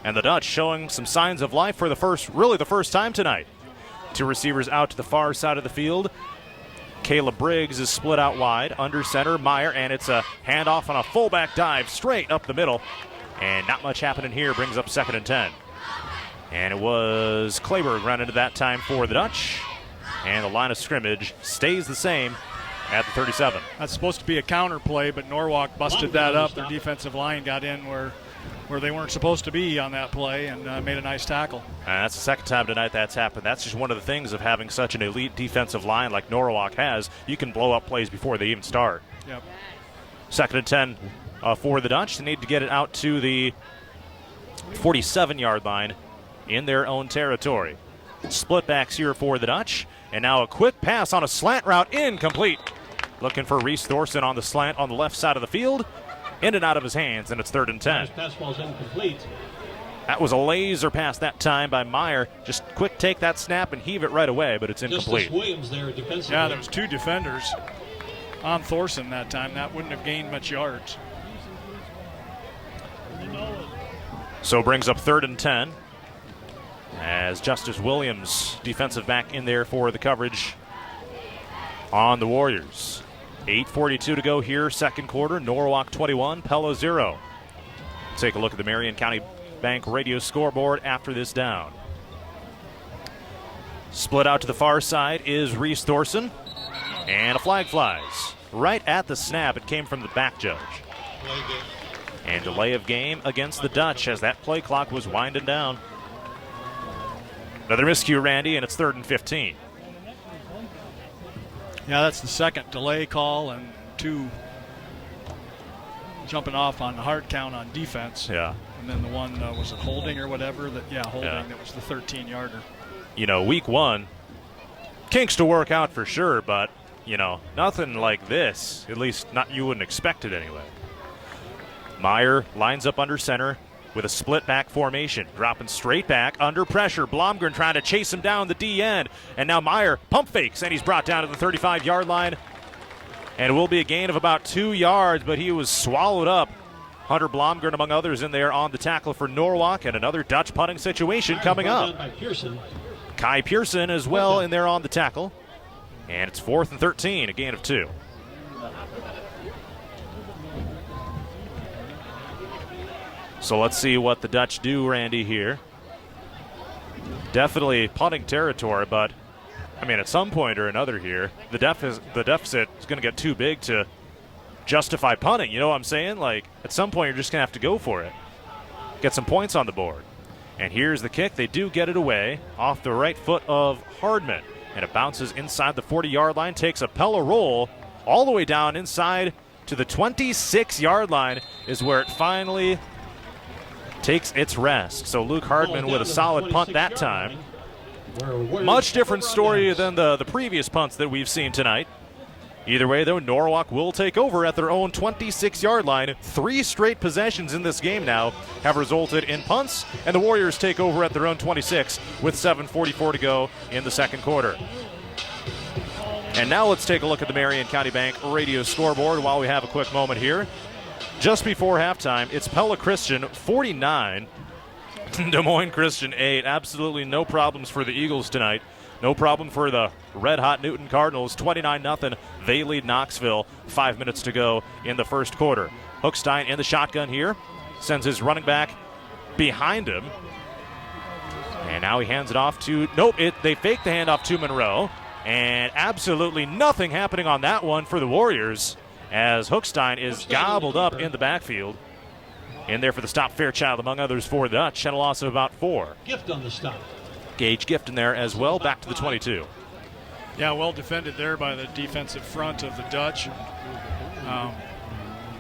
And the Dutch showing some signs of life for the first time tonight. 2 receivers out to the far side of the field. Caleb Briggs is split out wide. Under center, Meyer, and it's a handoff on a fullback dive straight up the middle. And not much happening here, brings up 2nd and 10. And it was Clayberg running into that time for the Dutch. And the line of scrimmage stays the same at the 37. That's supposed to be a counter play, but Norwalk busted that up. Their defensive line got in where they weren't supposed to be on that play and made a nice tackle. And that's the second time tonight that's happened. That's just one of the things of having such an elite defensive line like Norwalk has. You can blow up plays before they even start. Yep. 2nd and 10 for the Dutch. They need to get it out to the 47-yard line in their own territory. Split backs here for the Dutch. And now a quick pass on a slant route, incomplete. Looking for Reese Thorson on the slant on the left side of the field. In and out of his hands, and it's 3rd and 10. Pass ball's incomplete. That was a laser pass that time by Meyer. Just quick take that snap and heave it right away, but it's incomplete. Justice Williams there defensively. Yeah, there was 2 defenders on Thorson that time. That wouldn't have gained much yards. So brings up 3rd and 10 as Justice Williams, defensive back, in there for the coverage on the Warriors. 8:42 to go here, second quarter. Norwalk 21, Pella 0. Take a look at the Marion County Bank radio scoreboard after this down. Split out to the far side is Reese Thorson, and a flag flies. Right at the snap, it came from the back judge. And delay of game against the Dutch as that play clock was winding down. Another miscue, Randy, and it's 3rd and 15. Yeah, that's the second delay call and 2 jumping off on the hard count on defense. Yeah. And then the one, was it holding or whatever? Holding. Yeah. That was the 13-yarder. You know, week 1, kinks to work out for sure, but, nothing like this. At least not you wouldn't expect it anyway. Meyer lines up under center with a split back formation, dropping straight back under pressure. Blomgren trying to chase him down the D end, and now Meyer pump fakes, and he's brought down to the 35-yard line. And it will be a gain of about 2 yards, but he was swallowed up. Hunter Blomgren, among others, in there on the tackle for Norwalk, and another Dutch punting situation coming up. Kai Pearson as well in there on the tackle. And it's 4th and 13, a gain of 2. So let's see what the Dutch do, Randy, here. Definitely punting territory, but, at some point or another here, the deficit is going to get too big to justify punting. You know what I'm saying? Like, at some point, you're just going to have to go for it. Get some points on the board. And here's the kick. They do get it away off the right foot of Hardman. And it bounces inside the 40-yard line, takes a Pella roll all the way down inside to the 26-yard line is where it finally takes its rest. So Luke Hardman with a solid punt that time. Much different story than the previous punts that we've seen tonight. Either way, though, Norwalk will take over at their own 26-yard line. 3 straight possessions in this game now have resulted in punts, and the Warriors take over at their own 26 with 7:44 to go in the second quarter. And now let's take a look at the Marion County Bank radio scoreboard while we have a quick moment here. Just before halftime, it's Pella Christian 49, Des Moines Christian 8. Absolutely no problems for the Eagles tonight. No problem for the red-hot Newton Cardinals. 29-0. They lead Knoxville. 5 minutes to go in the first quarter. Hookstein in the shotgun here. Sends his running back behind him. And now he hands it off to... Nope, they fake the handoff to Monroe. And absolutely nothing happening on that one for the Warriors as Hookstein is gobbled up in the backfield. In there for the stop, Fairchild, among others, for the Dutch. And a loss of about 4. Gift on the stop. Gage Gift in there as well, back to the 22. Yeah, well defended there by the defensive front of the Dutch.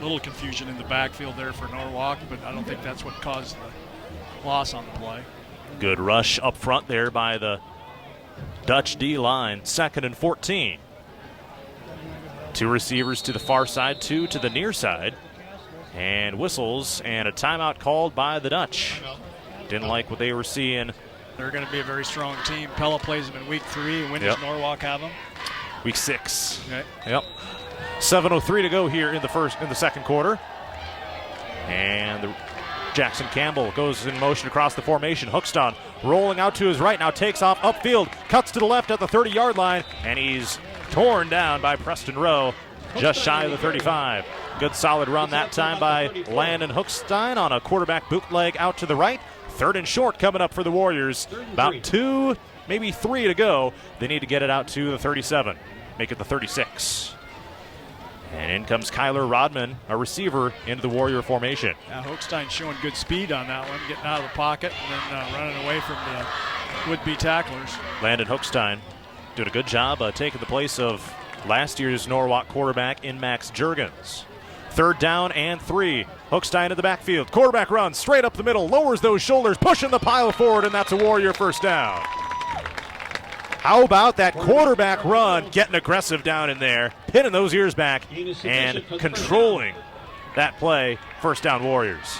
Little confusion in the backfield there for Norwalk, but I don't think that's what caused the loss on the play. Good rush up front there by the Dutch D-line. 2nd and 14. 2 receivers to the far side, 2 to the near side. And whistles and a timeout called by the Dutch. Didn't like what they were seeing. They're going to be a very strong team. Pella plays them in week 3. When does Norwalk have them? Week 6. Okay. Yep. 7:03 to go here in the second quarter. And Jackson Campbell goes in motion across the formation. Hookstein rolling out to his right, now takes off upfield, cuts to the left at the 30-yard line, and he's torn down by Preston Rowe, just shy of the 35. Good solid run that time by Landon Hookstein on a quarterback bootleg out to the right. 3rd and short coming up for the Warriors. About 2, maybe 3 to go. They need to get it out to the 37, make it the 36. And in comes Kyler Rodman, a receiver, into the Warrior formation. Yeah, Hookstein showing good speed on that one, getting out of the pocket and then running away from the would-be tacklers. Landon Hookstein doing a good job taking the place of last year's Norwalk quarterback in Max Juergens. 3rd down and 3. Hookstein in the backfield. Quarterback runs straight up the middle, lowers those shoulders, pushing the pile forward, and that's a Warrior first down. How about that quarterback run, getting aggressive down in there, pinning those ears back, and controlling that play. First down, Warriors.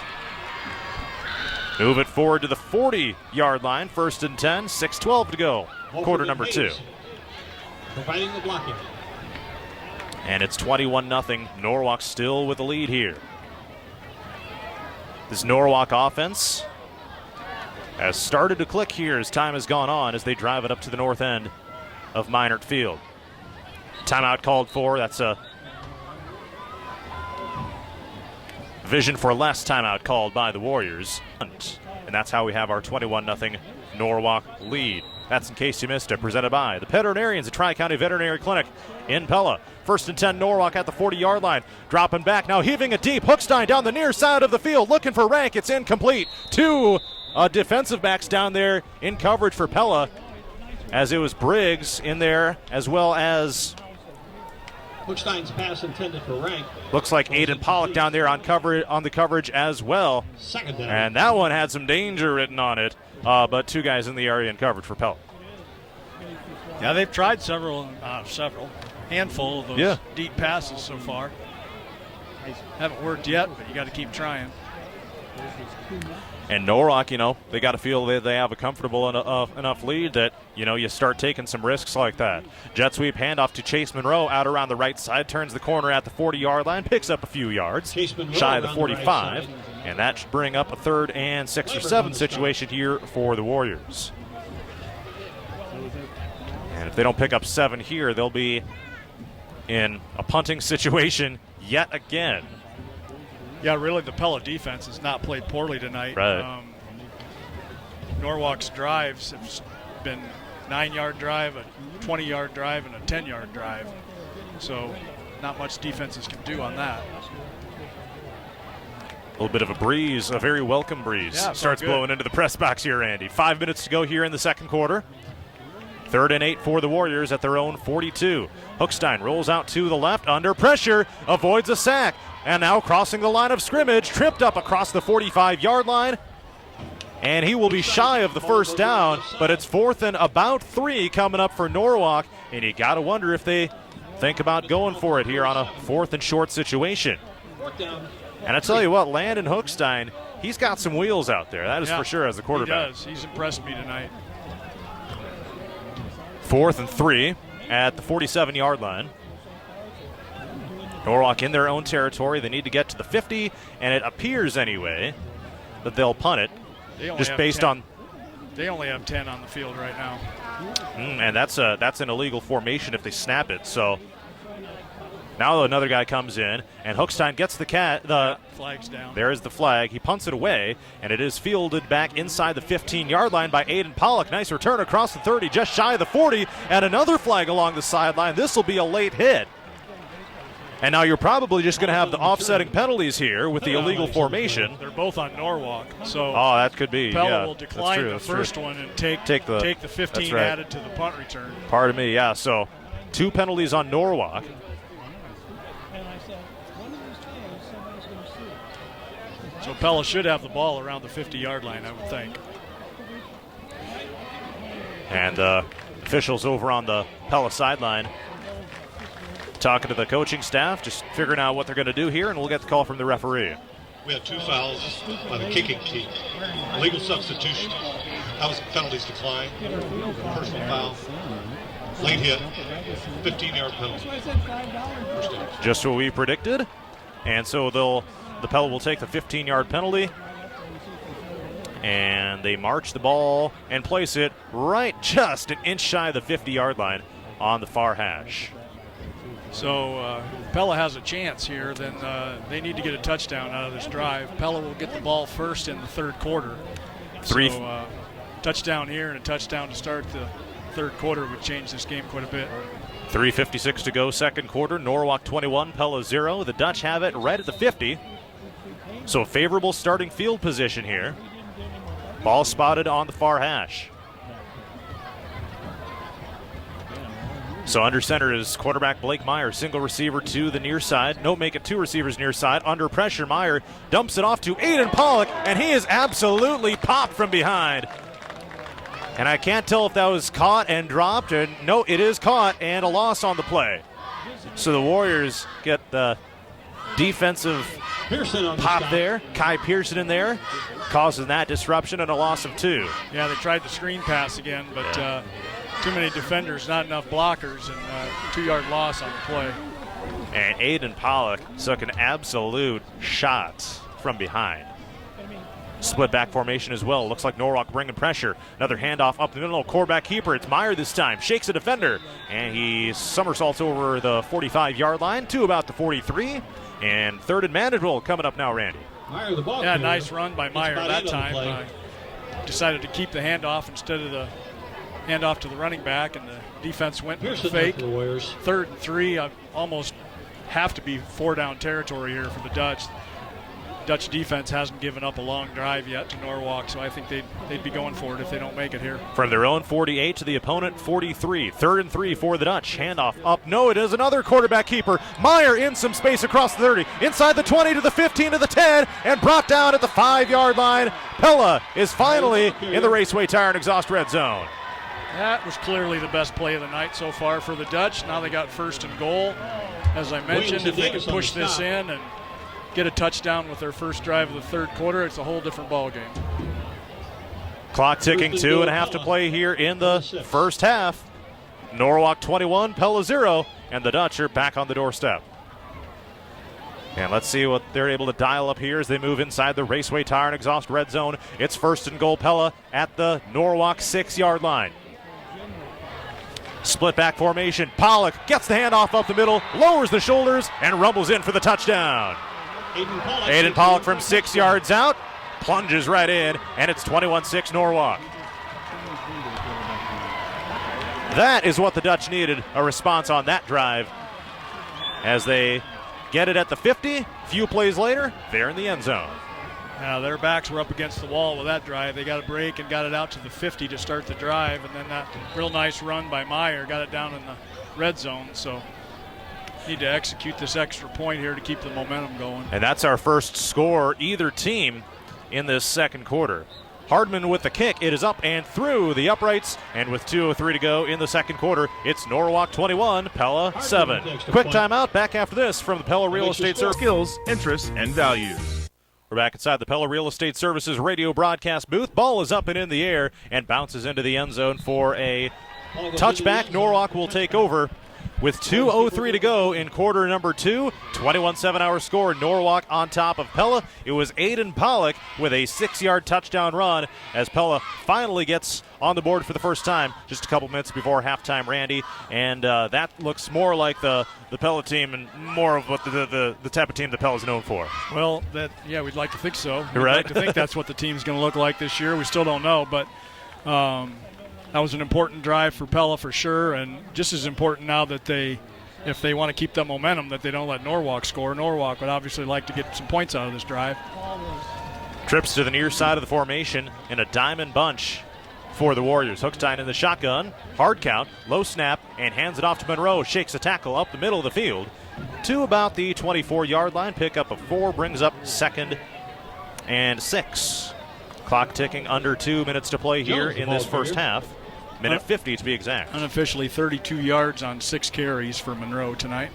Move it forward to the 40-yard line. 1st and 10, 6:12 to go. Quarter number 2. Providing the blocking. And it's 21-0. Norwalk still with the lead here. This Norwalk offense has started to click here as time has gone on as they drive it up to the north end of Minert Field. Timeout called for. That's a vision for less timeout called by the Warriors. And that's how we have our 21-0 Norwalk lead. That's in case you missed it. Presented by the Veterinarians at Tri-County Veterinary Clinic in Pella. 1st and 10, Norwalk at the 40-yard line. Dropping back, now heaving it deep. Hookstein down the near side of the field, looking for Rank. It's incomplete. 2 defensive backs down there in coverage for Pella, as it was Briggs in there, as well as Hookstein's pass intended for Rank. looks like Aiden Pollock down there on the coverage as well. 2nd down. And that one had some danger written on it, but 2 guys in the area in coverage for Pella. Yeah, they've tried handful of those deep passes so far. Haven't worked yet, but you got to keep trying. And Norwalk, they got to feel that they have a comfortable enough lead that, you start taking some risks like that. Jet sweep handoff to Chase Monroe out around the right side, turns the corner at the 40-yard line, picks up a few yards, shy of the 45, and that should bring up a 3rd and 6 or 7 situation here for the Warriors. And if they don't pick up 7 here, they'll be in a punting situation yet again. Yeah, really, the Pella defense has not played poorly tonight. Right. Norwalk's drives have been 9-yard drive, a 20-yard drive, and a 10-yard drive. So not much defenses can do on that. A little bit of a breeze, a very welcome breeze. Yeah, starts blowing into the press box here, Andy. 5 minutes to go here in the second quarter. 3rd and 8 for the Warriors at their own 42. Hookstein rolls out to the left, under pressure, avoids a sack, and now crossing the line of scrimmage, tripped up across the 45-yard line, and he will be shy of the first down, but it's 4th and about 3 coming up for Norwalk, and you got to wonder if they think about going for it here on a 4th and short situation. 4th down. And I tell you what, Landon Hookstein, he's got some wheels out there. That is for sure as a quarterback. He does. He's impressed me tonight. 4th and 3 at the 47-yard line. Norwalk in their own territory. They need to get to the 50, and it appears anyway that they'll punt it just based 10. on. They only have 10 on the field right now. And that's an illegal formation if they snap it. So now another guy comes in, and Hookstein gets the flag's down. There is the flag. He punts it away, and it is fielded back inside the 15-yard line by Aiden Pollock. Nice return across the 30, just shy of the 40, and another flag along the sideline. This will be a late hit. And now you're probably just going to have the offsetting penalties here with the illegal formation. They're both on Norwalk, so that could be. Pella will decline the first one and take the 15 added to the punt return. Pardon me, yeah. So 2 penalties on Norwalk. So Pella should have the ball around the 50-yard line, I would think. And officials over on the Pella sideline talking to the coaching staff, just figuring out what they're going to do here, and we'll get the call from the referee. We had 2 fouls by the kicking team. Legal substitution. That was penalties decline. Personal foul. Late hit. 15-yard penalty. First down. Just what we predicted. And so the Pella will take the 15-yard penalty. And they march the ball and place it right just an inch shy of the 50-yard line on the far hash. So Pella has a chance here. Then they need to get a touchdown out of this drive. Pella will get the ball first in the 3rd quarter. So touchdown here and a touchdown to start the 3rd quarter would change this game quite a bit. 3:56 to go, 2nd quarter. Norwalk 21, Pella 0. The Dutch have it right at the 50. So favorable starting field position here. Ball spotted on the far hash. So under center is quarterback Blake Meyer. Single receiver to the near side. No, make it 2 receivers near side. Under pressure, Meyer dumps it off to Aiden Pollock, and he is absolutely popped from behind. And I can't tell if that was caught and dropped. And no, it is caught and a loss on the play. So the Warriors get the defensive pop there. Kai Pearson in there, causing that disruption and a loss of 2. Yeah, they tried the screen pass again, but too many defenders, not enough blockers, and 2-yard loss on the play. And Aiden Pollock took an absolute shot from behind. Split back formation as well. Looks like Norwalk bringing pressure. Another handoff up the middle. Quarterback keeper. It's Meyer this time. Shakes a defender. And he somersaults over the 45-yard line to about the 43. And 3rd and manageable coming up now, Randy. Meyer, the ball. Yeah, nice run by Meyer that time. Decided to keep the handoff instead of the handoff to the running back, and the defense went with the fake. 3rd and 3. Almost have to be 4-down territory here for the Dutch. Dutch defense hasn't given up a long drive yet to Norwalk, so I think they'd be going for it if they don't make it here. From their own 48 to the opponent 43. 3rd and 3 for the Dutch. Handoff up. No, it is another quarterback keeper. Meyer in some space across the 30. Inside the 20 to the 15 to the 10, and brought down at the 5-yard line. Pella is finally in the Raceway Tire and Exhaust red zone. That was clearly the best play of the night so far for the Dutch. Now they got 1st and goal. As I mentioned, if they can push this in and get a touchdown with their first drive of the 3rd quarter, it's a whole different ball game. Clock ticking, 2.5 to play here in the first half. Norwalk 21, Pella 0, and the Dutch are back on the doorstep. And let's see what they're able to dial up here as they move inside the Raceway Tire and Exhaust red zone. It's 1st and goal, Pella at the Norwalk 6-yard line. Split back formation. Pollock gets the handoff up the middle, lowers the shoulders, and rumbles in for the touchdown. Aiden Pollock from 6 yards out, plunges right in, and it's 21-6 Norwalk. That is what the Dutch needed, a response on that drive. As they get it at the 50, few plays later, they're in the end zone. Now their backs were up against the wall with that drive. They got a break and got it out to the 50 to start the drive, and then that real nice run by Meyer got it down in the red zone. So need to execute this extra point here to keep the momentum going. And that's our first score, either team, in this 2nd quarter. Hardman with the kick. It is up and through the uprights. And with 2:03 to go in the second quarter, it's Norwalk 21, Pella 7. Quick timeout. Back after this from the Pella Real Estate Services. Skills, interests, and values. We're back inside the Pella Real Estate Services radio broadcast booth. Ball is up and in the air and bounces into the end zone for a touchback. Norwalk will take over with 2:03 to go in quarter number 2. 21-7 our score. Norwalk on top of Pella. It was Aiden Pollock with a 6-yard touchdown run as Pella finally gets on the board for the first time just a couple minutes before halftime, Randy. And that looks more like the Pella team and more of what the type of team that Pella's known for. Well, we'd like to think so. We'd right? like to think that's what the team's going to look like this year. We still don't know, but that was an important drive for Pella for sure, and just as important now that if they want to keep that momentum, that they don't let Norwalk score. Norwalk would obviously like to get some points out of this drive. Trips to the near side of the formation in a diamond bunch for the Warriors. Hookstein in the shotgun, hard count, low snap, and hands it off to Monroe. Shakes a tackle up the middle of the field to about the 24-yard line. Pickup of 4 brings up 2nd and 6. Clock ticking, under 2 minutes to play here in this first half. Minute 50 to be exact. Unofficially 32 yards on 6 carries for Monroe tonight.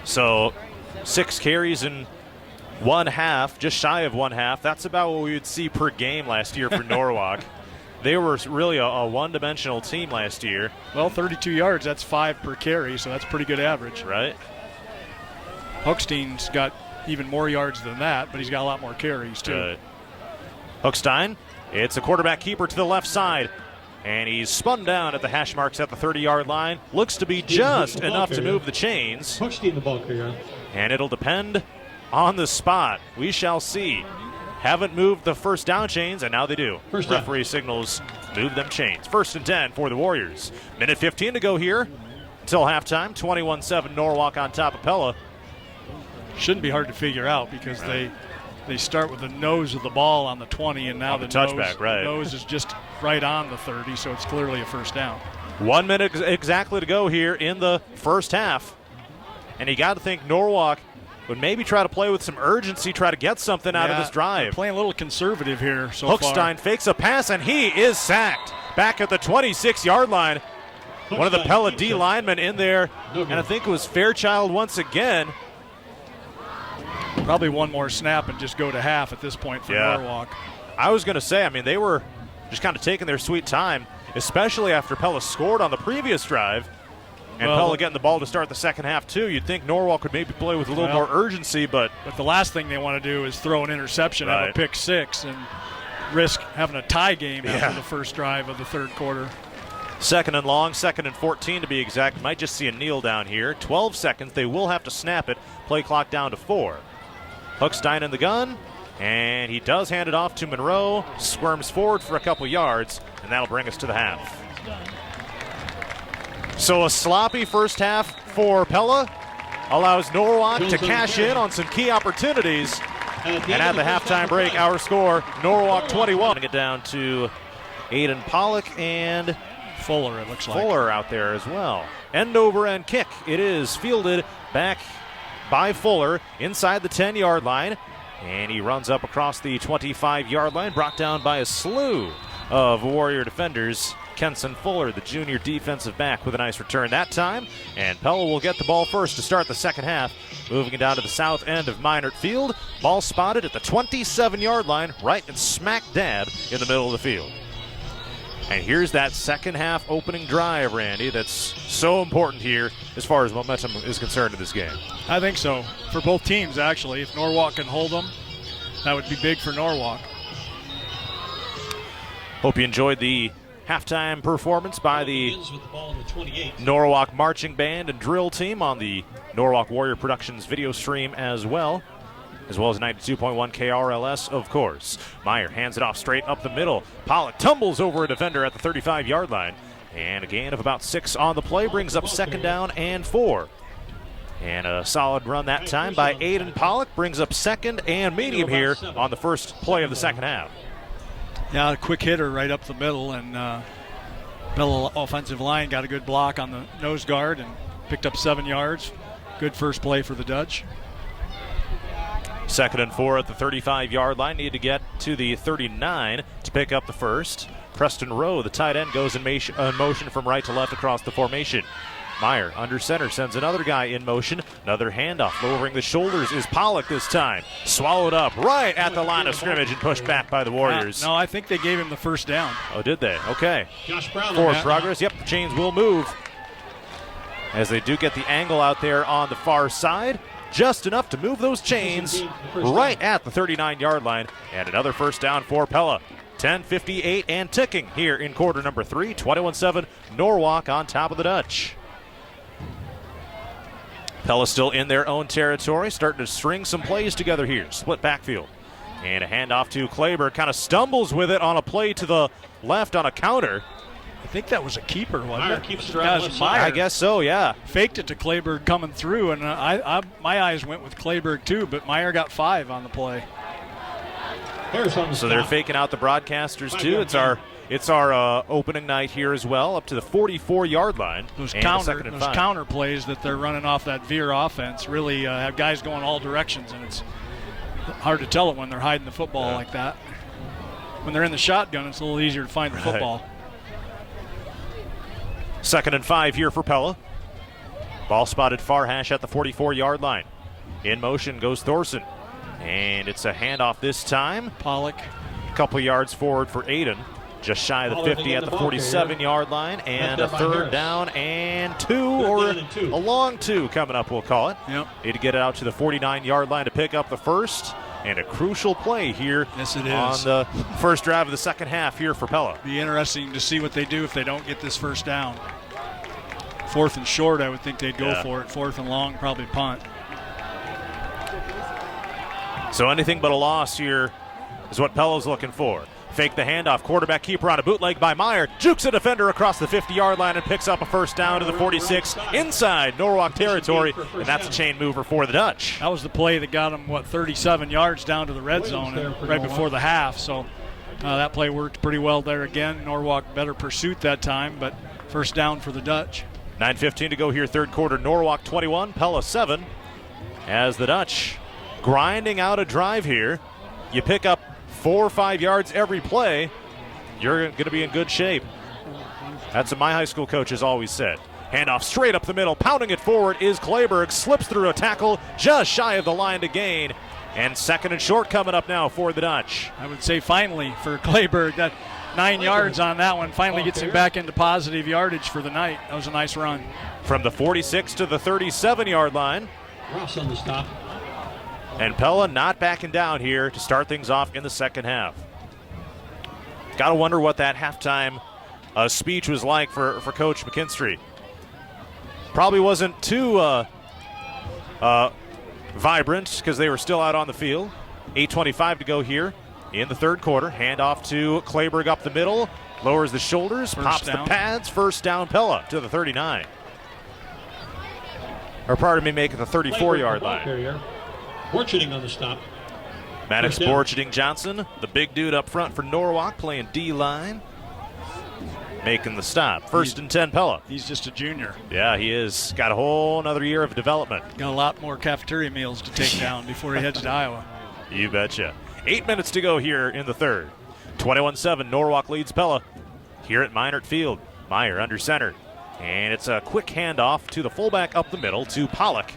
So 6 carries in one half, just shy of one half. That's about what we would see per game last year for Norwalk. They were really a one-dimensional team last year. Well, 32 yards, that's 5 per carry, so that's pretty good average. Right. Hookstein's got even more yards than that, but he's got a lot more carries too. Good. Hookstein, it's a quarterback keeper to the left side, and he's spun down at the hash marks at the 30-yard line. Looks to be just enough to move the chains. Hookstein the ball carrier. And it'll depend on the spot. We shall see. Haven't moved the first down chains, and now they do. First down. Referee signals move them chains. 1st and 10 for the Warriors. Minute 15 to go here until halftime. 21-7 Norwalk on top of Pella. Shouldn't be hard to figure out because they start with the nose of the ball on the 20, and now On the touchback, right. nose is just right on the 30, so it's clearly a first down. 1 minute exactly to go here in the first half. And you got to think Norwalk would maybe try to play with some urgency, try to get something out of this drive. They're playing a little conservative here so far. Hookstein fakes a pass, and he is sacked back at the 26-yard line. One of the Pella D linemen in there, and I think it was Fairchild once again. Probably one more snap and just go to half at this point for Norwalk. I was going to say, I mean, they were just kind of taking their sweet time, especially after Pella scored on the previous drive. And Pella getting the ball to start the second half, too. You'd think Norwalk could maybe play with a little more urgency, but the last thing they want to do is throw an interception, have a pick 6, and risk having a tie game after the first drive of the third quarter. 2nd and long, 2nd and 14 to be exact. Might just see a kneel down here. 12 seconds. They will have to snap it. Play clock down to 4. Hookstein in the gun, and he does hand it off to Monroe. Squirms forward for a couple yards, and that'll bring us to the half. So a sloppy first half for Pella allows Norwalk to cash in on some key opportunities. And at the halftime break, our score, Norwalk 21. Get down to Aiden Pollock and Fuller, it looks like. Fuller out there as well. End over end kick. It is fielded back by Fuller inside the 10-yard line. And he runs up across the 25-yard line, brought down by a slew of Warrior defenders. Kenson Fuller, the junior defensive back, with a nice return that time. And Pella will get the ball first to start the second half. Moving it down to the south end of Minert Field. Ball spotted at the 27-yard line, right and smack dab in the middle of the field. And here's that second half opening drive, Randy, that's so important here as far as momentum is concerned in this game. I think so, for both teams, actually. If Norwalk can hold them, that would be big for Norwalk. Hope you enjoyed the halftime performance by the Norwalk Marching Band and Drill Team on the Norwalk Warrior Productions video stream as well as 92.1 KRLS, of course. Meyer hands it off straight up the middle. Pollock tumbles over a defender at the 35-yard line. And a gain of about 6 on the play brings up 2nd down and 4. And a solid run that time by Aiden Pollock brings up 2nd and medium here on the first play of the second half. Yeah, a quick hitter right up the middle, and Pella offensive line got a good block on the nose guard and picked up 7 yards. Good first play for the Dutch. 2nd and 4 at the 35-yard line. Need to get to the 39 to pick up the first. Preston Rowe, the tight end, goes in motion from right to left across the formation. Meyer under center sends another guy in motion. Another handoff. Lowering the shoulders is Pollock this time. Swallowed up right at the line of scrimmage and pushed back by the Warriors. No, I think they gave him the first down. Oh, did they? Okay. Josh Brown. Forward progress. Yep, the chains will move. As they do get the angle out there on the far side. Just enough to move those chains right at the 39-yard line. And another first down for Pella. 10:58 and ticking here in quarter number 3. 21-7 Norwalk on top of the Dutch. Pella still in their own territory, starting to string some plays together here. Split backfield. And a handoff to Kleber. Kind of stumbles with it on a play to the left on a counter. I think that was a keeper, wasn't Meyer it? keeps it That around was left side. Meyer. I guess so, yeah. Faked it to Kleberg coming through, and my eyes went with Kleberg too, but Meyer got 5 on the play. Harris on the So they're stop. faking out the broadcasters too. It's our opening night here as well, up to the 44-yard line. Those and a second and those 5. counter plays that they're running off that veer offense really have guys going all directions, and it's hard to tell it when they're hiding the football like that. When they're in the shotgun, it's a little easier to find the football. 2nd and 5 here for Pella. Ball spotted far hash at the 44-yard line. In motion goes Thorson. And it's a handoff this time. Pollock. A couple yards forward for Aiden. Just shy of the 50 at the 47-yard line. And a third down and 2, or a long 2 coming up, we'll call it. Yep. Need to get it out to the 49-yard line to pick up the first. And a crucial play here Yes, it on is. the first drive of the second half here for Pella. Be interesting to see what they do if they don't get this first down. 4th and short, I would think they'd go for it. 4th and long, probably punt. So anything but a loss here is what Pella's looking for. Fake the handoff, quarterback keeper on a bootleg by Meyer, jukes a defender across the 50-yard line and picks up a first down to the 46 inside Norwalk territory, and that's a chain mover for the Dutch. That was the play that got them, 37 yards down to the red zone right before the half. So that play worked pretty well there again. Norwalk better pursuit that time, but first down for the Dutch. 9:15 to go here, third quarter. Norwalk 21, Pella 7. As the Dutch grinding out a drive here. You pick up 4 or 5 yards every play, you're going to be in good shape. That's what my high school coach has always said. Handoff straight up the middle, pounding it forward is Kleberg, slips through a tackle just shy of the line to gain. And 2nd and short coming up now for the Dutch. I would say finally for Kleberg, that 9 yards on that one finally gets him back into positive yardage for the night. That was a nice run. From the 46 to the 37-yard line. Ross on the stop. And Pella not backing down here to start things off in the second half. Got to wonder what that halftime speech was like for Coach McKinstry. Probably wasn't too vibrant because they were still out on the field. 8:25 to go here in the third quarter. Handoff to Kleberg up the middle. Lowers the shoulders, pops the pads. First down Pella to the 39. Or pardon me, make it the 34-yard line. Borcherding on the stop. Maddox Borcherding Johnson, the big dude up front for Norwalk, playing D-line, making the stop. First and 10, Pella. He's just a junior. Yeah, he is. Got a whole another year of development. Got a lot more cafeteria meals to take down before he heads to Iowa. You betcha. 8 minutes to go here in the third. 21-7, Norwalk leads Pella here at Minert Field. Meyer under center. And it's a quick handoff to the fullback up the middle to Pollock.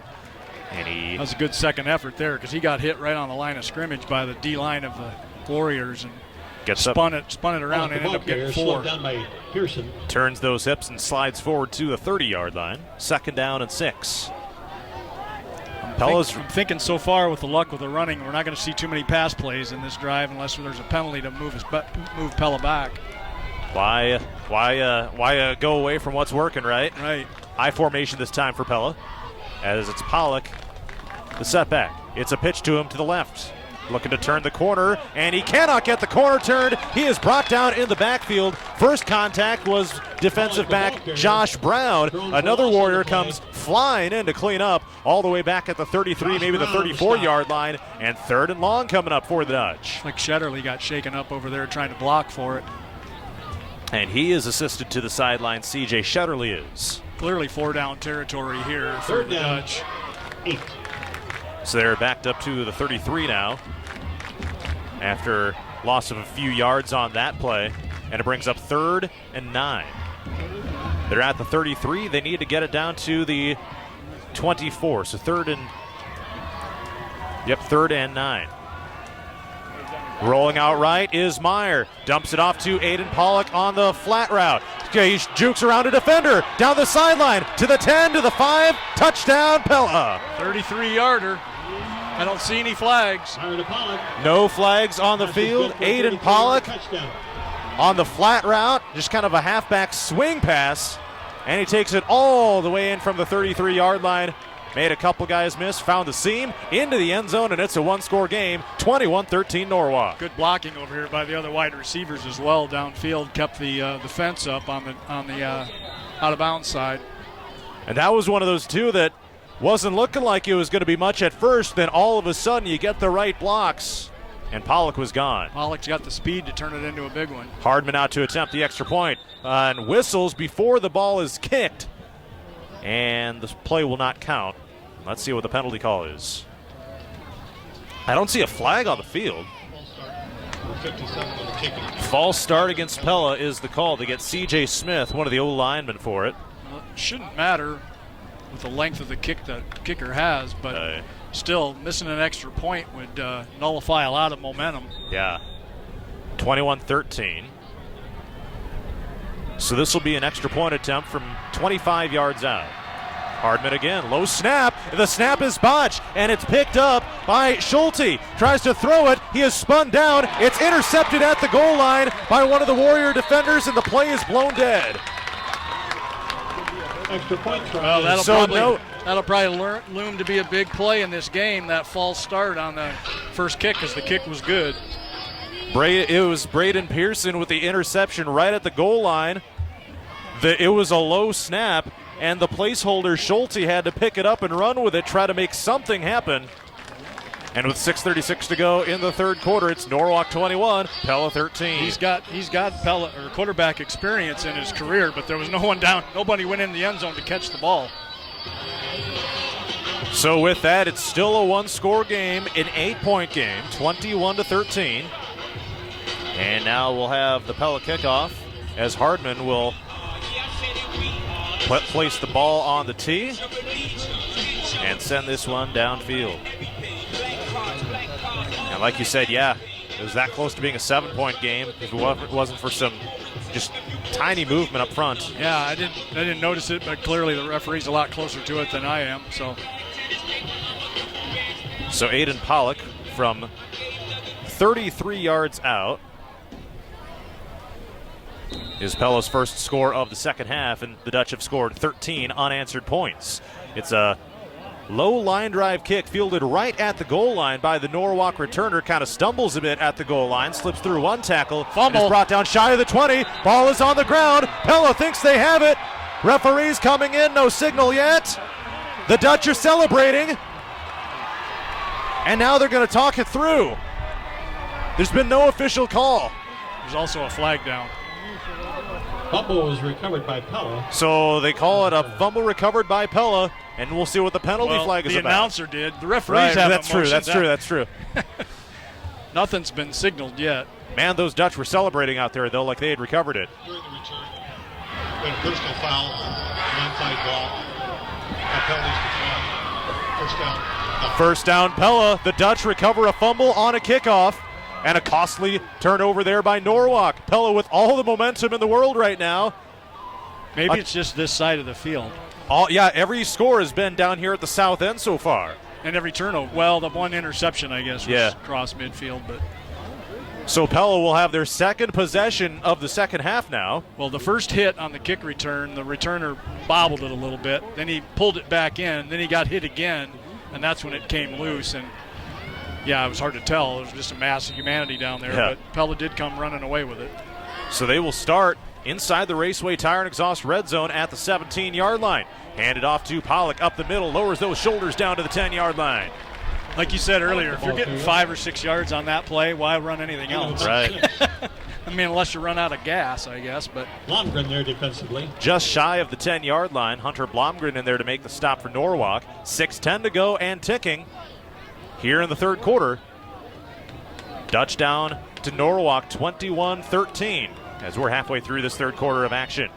And that was a good second effort there because he got hit right on the line of scrimmage by the D-line of the Warriors and spun it around and ended up getting 4. Down by Pearson. Turns those hips and slides forward to the 30-yard line. 2nd down and 6. I'm thinking so far with the luck with the running, we're not going to see too many pass plays in this drive unless there's a penalty to move Pella back. Why go away from what's working, right? Right. I formation this time for Pella, as it's Pollock, the setback. It's a pitch to him to the left. Looking to turn the corner, and he cannot get the corner turned. He is brought down in the backfield. First contact was defensive back Josh Brown. Another Warrior comes flying in to clean up all the way back at the 33, maybe the 34-yard line, and 3rd and long coming up for the Dutch. Like Shetterly got shaken up over there trying to block for it. And he is assisted to the sideline. C.J. Shetterly is. Clearly 4 down territory here for the Dutch. 8. So they're backed up to the 33 now after loss of a few yards on that play, and it brings up 3rd and 9. They're at the 33. They need to get it down to the 24. So 3rd and 9. Rolling out right is Meyer. Dumps it off to Aiden Pollock on the flat route. Okay, he jukes around a defender. Down the sideline to the 10, to the 5. Touchdown, Pella. 33-yarder. I don't see any flags. No flags on the field. Aiden Pollock on the flat route. Just kind of a halfback swing pass. And he takes it all the way in from the 33-yard line. Made a couple guys miss, found the seam, into the end zone, and it's a one-score game, 21-13 Norwalk. Good blocking over here by the other wide receivers as well downfield, kept the fence up on the out-of-bounds side. And that was one of those two that wasn't looking like it was going to be much at first, then all of a sudden you get the right blocks, and Pollock was gone. Pollock's got the speed to turn it into a big one. Hardman out to attempt the extra point, and whistles before the ball is kicked. And the play will not count. Let's see what the penalty call is. I don't see a flag on the field. False start against Pella is the call to get C.J. Smith, one of the O-linemen, for it. Well, it shouldn't matter with the length of the kick that the kicker has, but still, missing an extra point would nullify a lot of momentum. Yeah. 21-13. So this will be an extra point attempt from 25 yards out. Hardman again, low snap. The snap is botched, and it's picked up by Schulte. Tries to throw it. He is spun down. It's intercepted at the goal line by one of the Warrior defenders, and the play is blown dead. Extra point try. Well, that'll probably loom to be a big play in this game, that false start on the first kick, because the kick was good. It was Braden Pearson with the interception right at the goal line. It was a low snap, and the placeholder Schulte had to pick it up and run with it, try to make something happen. And with 6:36 to go in the third quarter, it's Norwalk 21, Pella 13. He's got Pella or quarterback experience in his career, but there was no one down. Nobody went in the end zone to catch the ball. So with that, it's still a one-score game, an 8-point game, 21-13. And now we'll have the Pella kickoff as Hardman will place the ball on the tee and send this one downfield. And like you said, yeah, it was that close to being a 7-point game if it wasn't for some just tiny movement up front. Yeah, I didn't notice it, but clearly the referee's a lot closer to it than I am. So Aiden Pollock from 33 yards out is Pella's first score of the second half, and the Dutch have scored 13 unanswered points. It's a low line drive kick fielded right at the goal line by the Norwalk returner. Kind of stumbles a bit at the goal line, slips through one tackle, fumble, is brought down shy of the 20. Ball is on the ground. Pella thinks they have it. Referees coming in, no signal yet. The Dutch are celebrating, and now they're going to talk it through. There's been no official call. There's also a flag down. Fumble was recovered by Pella. So they call it a fumble recovered by Pella, and we'll see what the penalty flag is the about. The announcer did. The referees haven't. That's true. Nothing's been signaled yet. Man, those Dutch were celebrating out there, though, like they had recovered it. During the return, we had a personal foul, onside ball. Penalties declined. First down. First down, Pella. The Dutch recover a fumble on a kickoff. And a costly turnover there by Norwalk. Pella with all the momentum in the world right now. Maybe it's just this side of the field. Every score has been down here at the south end so far. And every turnover. Well, the one interception, I guess, was across midfield. But so Pella will have their second possession of the second half now. Well, the first hit on the kick return, the returner bobbled it a little bit. Then he pulled it back in. Then he got hit again, and that's when it came loose. And yeah, it was hard to tell. It was just a mass of humanity down there, but Pella did come running away with it. So they will start inside the Raceway Tire and Exhaust red zone at the 17-yard line. Handed off to Pollock up the middle, lowers those shoulders down to the 10-yard line. Like you said earlier, if you're getting 5 or 6 yards on that play, why run anything else? Right. I mean, unless you run out of gas, I guess. But Blomgren there defensively. Just shy of the 10-yard line. Hunter Blomgren in there to make the stop for Norwalk. 6:10 to go and ticking. here in the third quarter. Dutch down to Norwalk 21-13 as we're halfway through this third quarter of action.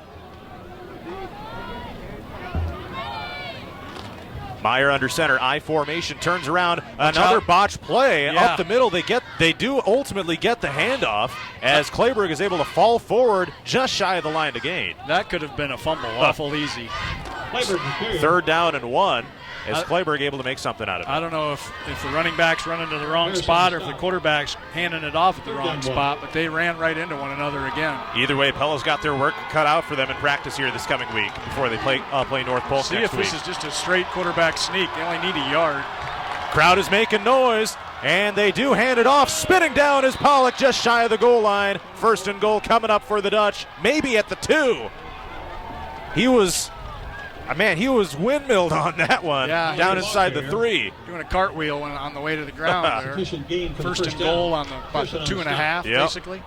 Meyer under center, I formation, turns around, another botched play up the middle. They do ultimately get the handoff as Clayberg is able to fall forward just shy of the line to gain. That could have been a fumble, awful easy. Third down and 1. Is Clayberg able to make something out of it? I don't know if the running back's running to the wrong spot or if the quarterback's handing it off at the wrong spot, but they ran right into one another again. Either way, Pella's got their work cut out for them in practice here this coming week before they play North Polk See next if week. this is just a straight quarterback sneak. They only need a yard. Crowd is making noise, and they do hand it off. Spinning down is Pollock just shy of the goal line. First and goal coming up for the Dutch, maybe at the 2. He was windmilled on that one, down inside the 3. Doing a cartwheel on the way to the ground there. First and goal on about the 2.5, basically.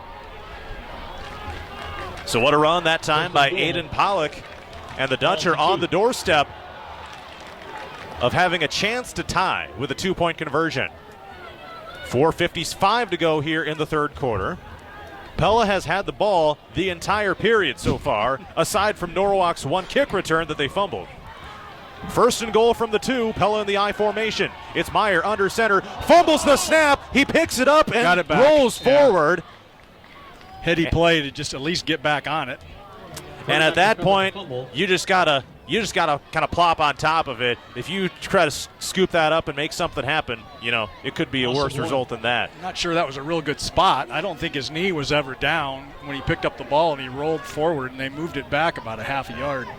So what a run that time by Aiden Pollock, and the Dutch are on the doorstep of having a chance to tie with a 2-point conversion. 4:55 to go here in the third quarter. Pella has had the ball the entire period so far, aside from Norwalk's one kick return that they fumbled. First and goal from the 2, Pella in the I formation. It's Meyer under center, fumbles the snap, he picks it up and rolls forward. Heady play to just at least get back on it. And at that point, you just gotta kind of plop on top of it. If you try to scoop that up and make something happen, it could be a worse result than that. I'm not sure that was a real good spot. I don't think his knee was ever down when he picked up the ball and he rolled forward and they moved it back about a half a yard.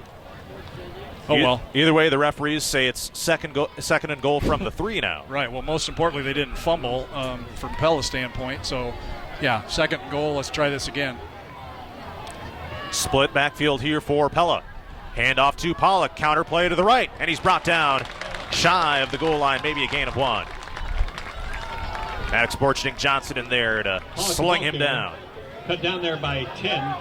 Oh, well. Either way, the referees say it's second and goal from the 3 now. Right. Well, most importantly, they didn't fumble from Pella's standpoint. So, second and goal. Let's try this again. Split backfield here for Pella. Hand off to Pollock, counterplay to the right, and he's brought down shy of the goal line, maybe a gain of 1. Maddox Borchnick Johnson in there to sling him down. Cut down there by 10.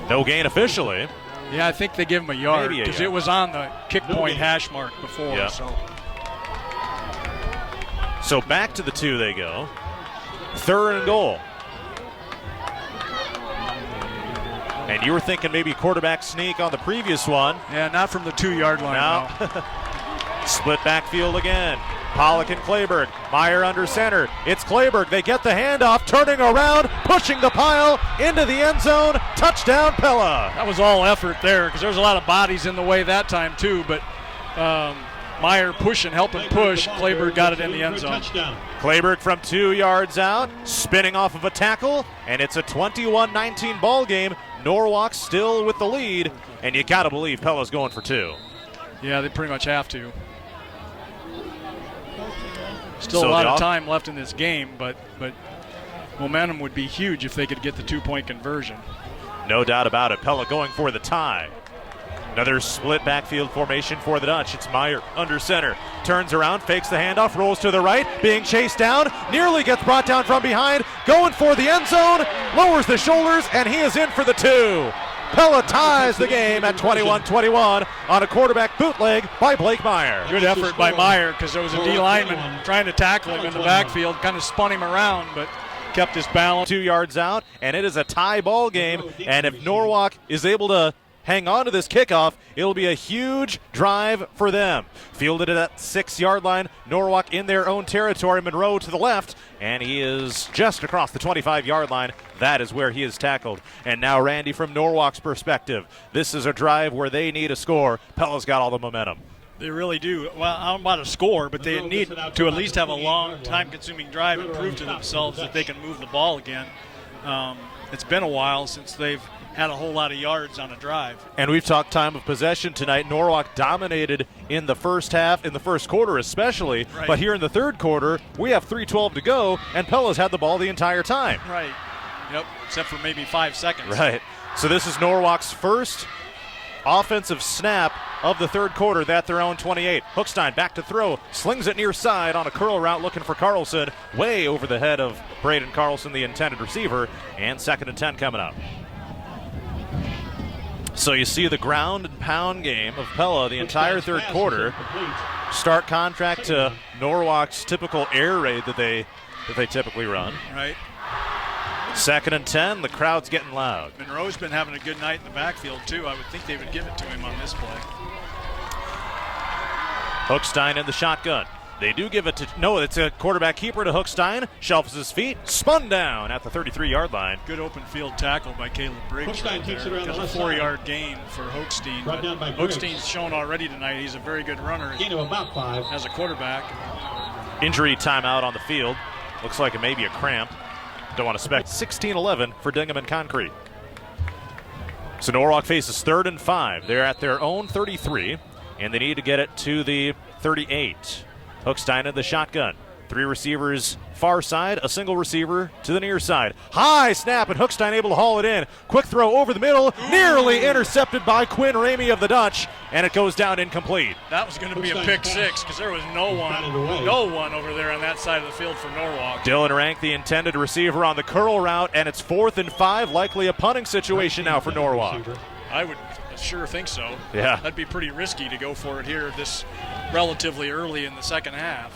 No gain officially. Yeah, I think they give him a yard because it was on the kick point hash mark before. Yeah. So back to the 2 they go. Third and goal. And you were thinking maybe quarterback sneak on the previous one. Yeah, not from the 2-yard line. No. Split backfield again. Pollock and Clayberg. Meyer under center. It's Clayberg. They get the handoff, turning around, pushing the pile into the end zone. Touchdown, Pella. That was all effort there because there was a lot of bodies in the way that time too. But Meyer helping push. Clayberg got it in the end zone. Clayberg from 2 yards out, spinning off of a tackle, and it's a 21-19 ball game. Norwalk still with the lead, and you got to believe Pella's going for 2. Yeah, they pretty much have to. Still a lot of time left in this game, but momentum would be huge if they could get the 2-point conversion. No doubt about it. Pella going for the tie. Another split backfield formation for the Dutch. It's Meyer under center. Turns around, fakes the handoff, rolls to the right, being chased down, nearly gets brought down from behind, going for the end zone, lowers the shoulders, and he is in for the 2. Pella ties the game at 21-21 on a quarterback bootleg by Blake Meyer. Good effort by Meyer because there was a D lineman trying to tackle him in the backfield, kind of spun him around, but kept his balance. 2 yards out, and it is a tie ball game, and if Norwalk is able to hang on to this kickoff, it'll be a huge drive for them. Fielded at that 6-yard line, Norwalk in their own territory, Monroe to the left, and he is just across the 25-yard line. That is where he is tackled. And now Randy, from Norwalk's perspective, this is a drive where they need a score. Pella's got all the momentum. They really do. Well, I don't know about a score, but they need to at least have a long, time-consuming drive and prove to themselves that they can move the ball again. It's been a while since they've had a whole lot of yards on a drive. And we've talked time of possession tonight. Norwalk dominated in the first half, in the first quarter especially. Right. But here in the third quarter, we have 3:12 to go, and Pella's had the ball the entire time. Right. Yep, except for maybe 5 seconds. Right. So this is Norwalk's first offensive snap of the third quarter. At their own 28. Hookstein back to throw. Slings it near side on a curl route looking for Carlson. Way over the head of Braden Carlson, the intended receiver. And 2nd and 10 coming up. So you see the ground and pound game of Pella the entire third quarter. Stark contract to Norwalk's typical air raid that they typically run. Right. 2nd and 10, the crowd's getting loud. Monroe's been having a good night in the backfield, too. I would think they would give it to him on this play. Hookstein in the shotgun. They do give it to, no, it's a quarterback keeper to Hookstein. Shelves his feet, spun down at the 33-yard line. Good open field tackle by Caleb Briggs. Hookstein takes it around the left 4-yard gain for Hookstein. Brought down by Briggs. Hookstein's shown already tonight he's a very good runner Gain of about 5. as a quarterback. Injury timeout on the field. Looks like it may be a cramp. Don't want to spec. 16-11 for Dingham and Concrete. So Norwalk faces 3rd and 5. They're at their own 33, and they need to get it to the 38. Hookstein in the shotgun. 3 receivers far side, a single receiver to the near side. High snap, and Hookstein able to haul it in. Quick throw over the middle, nearly intercepted by Quinn Ramey of the Dutch, and it goes down incomplete. That was going to be a pick six because there was no one over there on that side of the field for Norwalk. Dylan Rank, the intended receiver on the curl route, and it's 4th and 5, likely a punting situation now for Norwalk. I would sure think so. Yeah. That'd be pretty risky to go for it here this relatively early in the second half.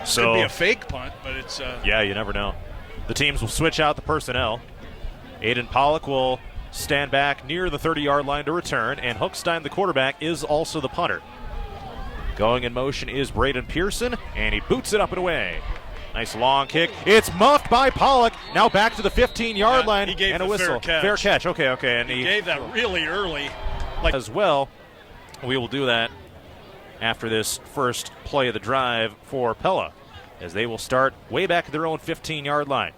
So, could be a fake punt, but it's... yeah, you never know. The teams will switch out the personnel. Aiden Pollock will stand back near the 30-yard line to return, and Hookstein, the quarterback, is also the punter. Going in motion is Braden Pearson, and he boots it up and away. Nice long kick. It's muffed by Pollock. Now back to the 15-yard line, he gave and a the whistle. fair catch. Okay. And he gave that really early. As well, we will do that after this first play of the drive for Pella, as they will start way back at their own 15-yard line.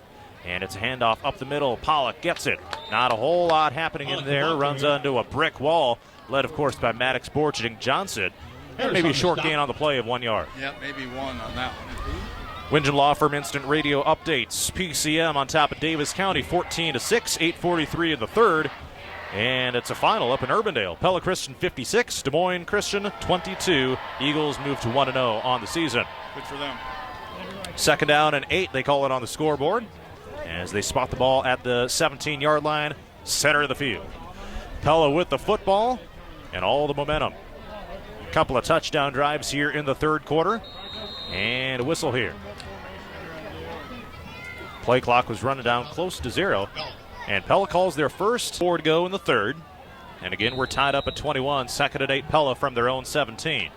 And it's a handoff up the middle. Pollock gets it. Not a whole lot happening in there. Runs onto a brick wall, led, of course, by Maddox Borching Johnson. And maybe a short gain on the play of 1 yard. Yeah, maybe 1 on that one. Windham Law Firm Instant Radio updates. PCM on top of Davis County, 14-6, 8:43 in the third. And it's a final up in Urbandale. Pella Christian 56, Des Moines Christian 22. Eagles move to 1-0 on the season. Good for them. 2nd down and 8, they call it on the scoreboard, as they spot the ball at the 17-yard line, center of the field. Pella with the football and all the momentum. A couple of touchdown drives here in the third quarter, and a whistle here. Play clock was running down close to 0. And Pella calls their first forward go in the third. And again, we're tied up at 21. 2nd and 8, Pella from their own 17.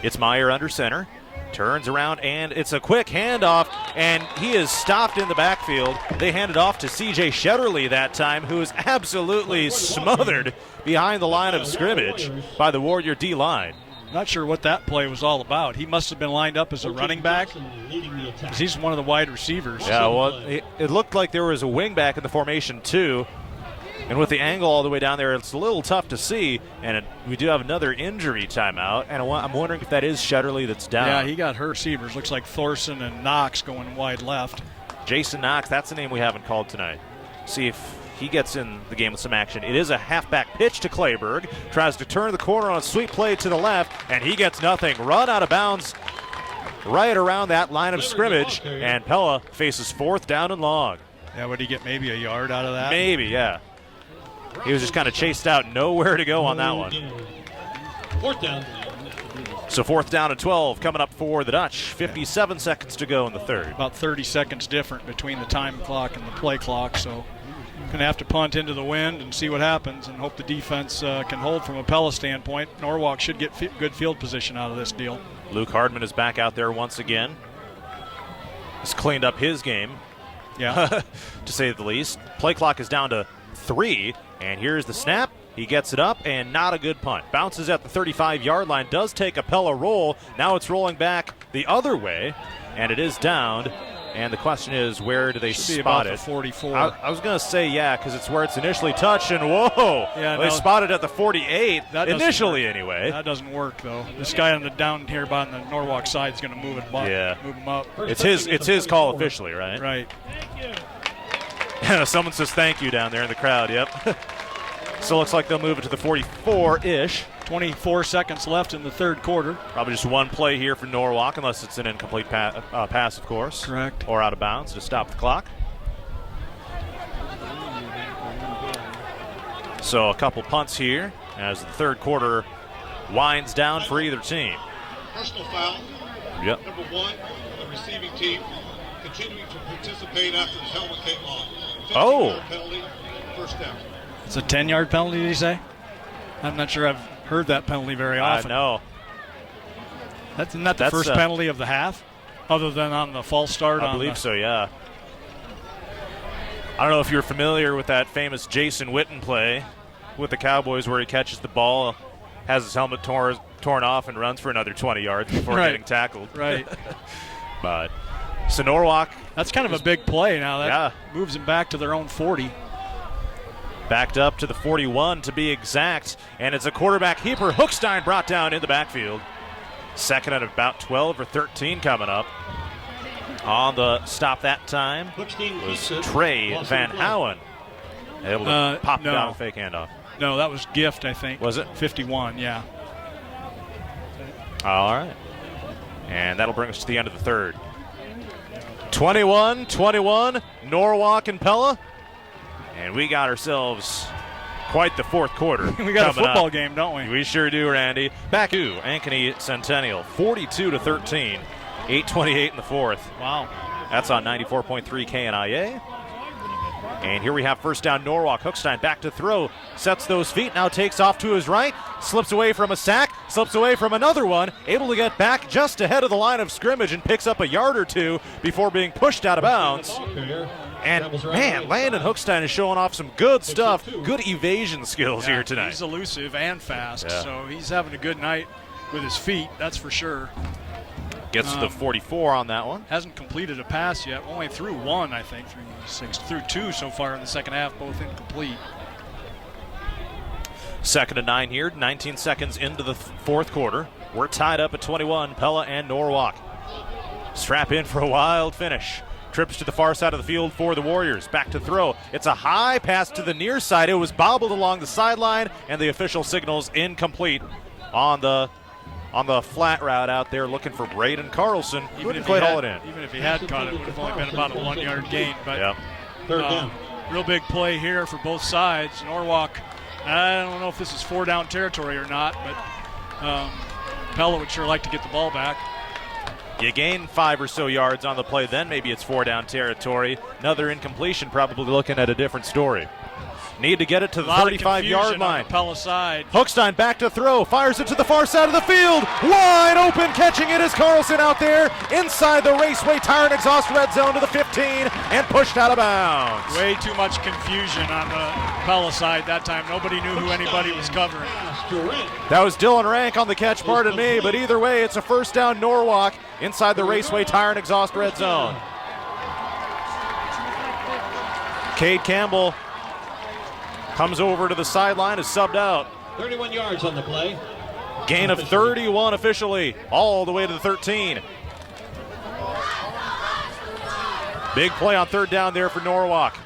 It's Meyer under center. Turns around, and it's a quick handoff. And he is stopped in the backfield. They hand it off to C.J. Shetterly that time, who is absolutely smothered behind the line of scrimmage by the Warrior D-line. Not sure what that play was all about. He must have been lined up as a running back, because he's one of the wide receivers. Yeah, well, it looked like there was a wing back in the formation, too. And with the angle all the way down there, it's a little tough to see. And we do have another injury timeout, and I'm wondering if that is Shetterly that's down. Yeah, he got hurt. Receivers. Looks like Thorson and Knox going wide left. Jason Knox, that's the name we haven't called tonight. See if he gets in the game with some action. It is a halfback pitch to Clayberg. Tries to turn the corner on a sweep play to the left, and he gets nothing. Run out of bounds right around that line of scrimmage, and Pella faces 4th down and long. Yeah, would he get maybe a yard out of that? Maybe, yeah. He was just kind of chased out, nowhere to go on that one. 4th down. So 4th down and 12 coming up for the Dutch. 57 seconds to go in the third. About 30 seconds different between the time clock and the play clock, so going to have to punt into the wind and see what happens and hope the defense can hold from a Pella standpoint. Norwalk should get good field position out of this deal. Luke Hardman is back out there once again. He's cleaned up his game, yeah, to say the least. Play clock is down to 3, and here's the snap. He gets it up, and not a good punt. Bounces at the 35-yard line, does take a Pella roll. Now it's rolling back the other way, and it is downed. And the question is, where do they spot it? 44. I was going to say, yeah, because it's where it's initially touched, and whoa! Yeah, they spotted at the 48, initially anyway. That doesn't work, though. This guy on the down here on the Norwalk side is going to move it up. Yeah. Move him up. It's his call officially, right? Right. Someone says thank you down there in the crowd, yep. So it looks like they'll move it to the 44-ish. 24 seconds left in the third quarter. Probably just one play here for Norwalk, unless it's an incomplete pass, of course. Correct. Or out of bounds to stop the clock. So a couple punts here as the third quarter winds down for either team. Personal foul. Yep. Number 1, the receiving team continuing to participate after the helmet came off. 15-yard penalty, first down. It's a 10-yard penalty, did he say? I'm not sure I've heard that penalty very often. No. That's not the first penalty of the half, other than on the false start. I believe so, yeah. I don't know if you're familiar with that famous Jason Witten play with the Cowboys where he catches the ball, has his helmet torn off, and runs for another 20 yards before getting tackled. Right. But so Norwalk. That's kind of a big play now. That moves them back to their own 40. Backed up to the 41 to be exact, and it's a quarterback keeper. Hookstein brought down in the backfield. Second at about 12 or 13 coming up. On the stop that time was Trey Van Houen. Able to pop down a fake handoff. No, that was Gift, I think. Was it? 51, yeah. All right. And that'll bring us to the end of the third. 21-21, Norwalk and Pella. And we got ourselves quite the fourth quarter. We got a football game, don't we? We sure do, Randy. Back to Ankeny Centennial, 42-13, 8:28 in the fourth. Wow. That's on 94.3 KNIA. And here we have first down Norwalk. Hookstein back to throw, sets those feet, now takes off to his right, slips away from a sack, slips away from another one, able to get back just ahead of the line of scrimmage and picks up a yard or two before being pushed out of bounds. And, man, Landon Hookstein is showing off some good stuff, good evasion skills here tonight. He's elusive and fast, so he's having a good night with his feet, that's for sure. Gets to the 44 on that one. Hasn't completed a pass yet. Only threw one, I think, through two so far in the second half, both incomplete. Second and 9 here, 19 seconds into the fourth quarter. We're tied up at 21, Pella and Norwalk. Strap in for a wild finish. Trips to the far side of the field for the Warriors. Back to throw. It's a high pass to the near side. It was bobbled along the sideline, and the official signals incomplete on the flat route out there, looking for Braden Carlson. Couldn't quite haul it in. Even if he had caught it, it would have only been about a 1 yard gain. But third down. Real big play here for both sides. Norwalk, I don't know if this is 4 down territory or not, but Pella would sure like to get the ball back. You gain 5 or so yards on the play, then maybe it's 4 down territory. Another incompletion, probably looking at a different story. Need to get it to the 35-yard line. Pella side. Hookstein back to throw, fires it to the far side of the field. Wide open, catching it is Carlson out there inside the Raceway Tire and Exhaust red zone to the 15 and pushed out of bounds. Way too much confusion on the Pella side that time. Nobody knew who anybody was covering. That was Dylan Rank on the catch, pardon me, but either way, it's a first down Norwalk inside the Raceway Tire and Exhaust red zone. Cade Campbell comes over to the sideline, is subbed out. 31 yards on the play. Gain of 31 officially, all the way to the 13. Big play on third down there for Norwalk.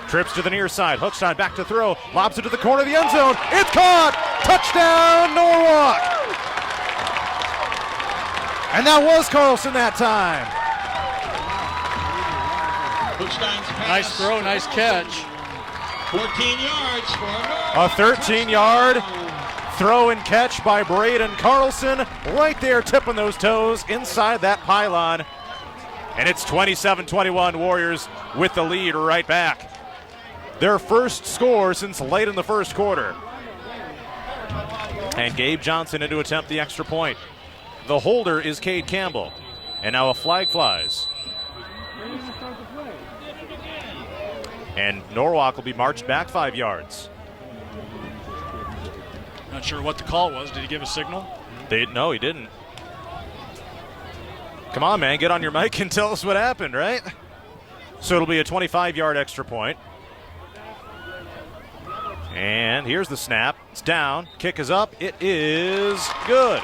Trips to the near side. Hookstein back to throw. Lobs it to the corner of the end zone. It's caught! Touchdown, Norwalk! And that was Carlson that time. Hookstein's pass. Nice throw, nice catch. 14 yards for Norwalk. A 13-yard throw and catch by Braden Carlson. Right there tipping those toes inside that pylon. And it's 27-21, Warriors with the lead right back. Their first score since late in the first quarter. And Gabe Johnson in to attempt the extra point. The holder is Cade Campbell. And now a flag flies. And Norwalk will be marched back 5 yards. Not sure what the call was. Did he give a signal? No, he didn't. Come on, man, get on your mic and tell us what happened, right? So it'll be a 25-yard extra point. And here's the snap. It's down. Kick is up. It is good.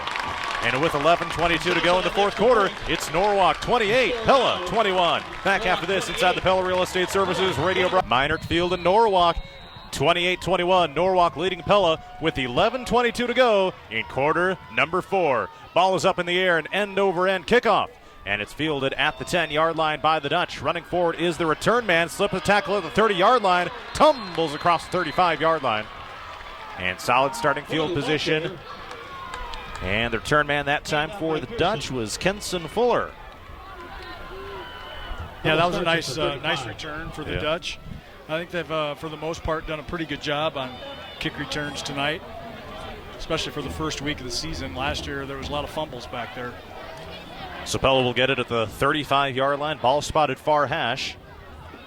And with 11:22 to go in the fourth quarter, it's Norwalk 28, Pella 21. Back after this inside the Pella Real Estate Services radio. Minert Field in Norwalk, 28-21. Norwalk leading Pella with 11:22 to go in quarter number 4. Ball is up in the air, an end-over-end kickoff. and it's fielded at the 10-yard line by the Dutch. Running forward is the return man. Slip a tackle at the 30-yard line. Tumbles across the 35-yard line. And solid starting field position. And the return man that time for the Dutch was Kenson Fuller. Yeah, that was a nice return for the Dutch. I think they've, for the most part, done a pretty good job on kick returns tonight, especially for the first week of the season. Last year, there was a lot of fumbles back there. So Pella will get it at the 35-yard line. Ball spotted far hash.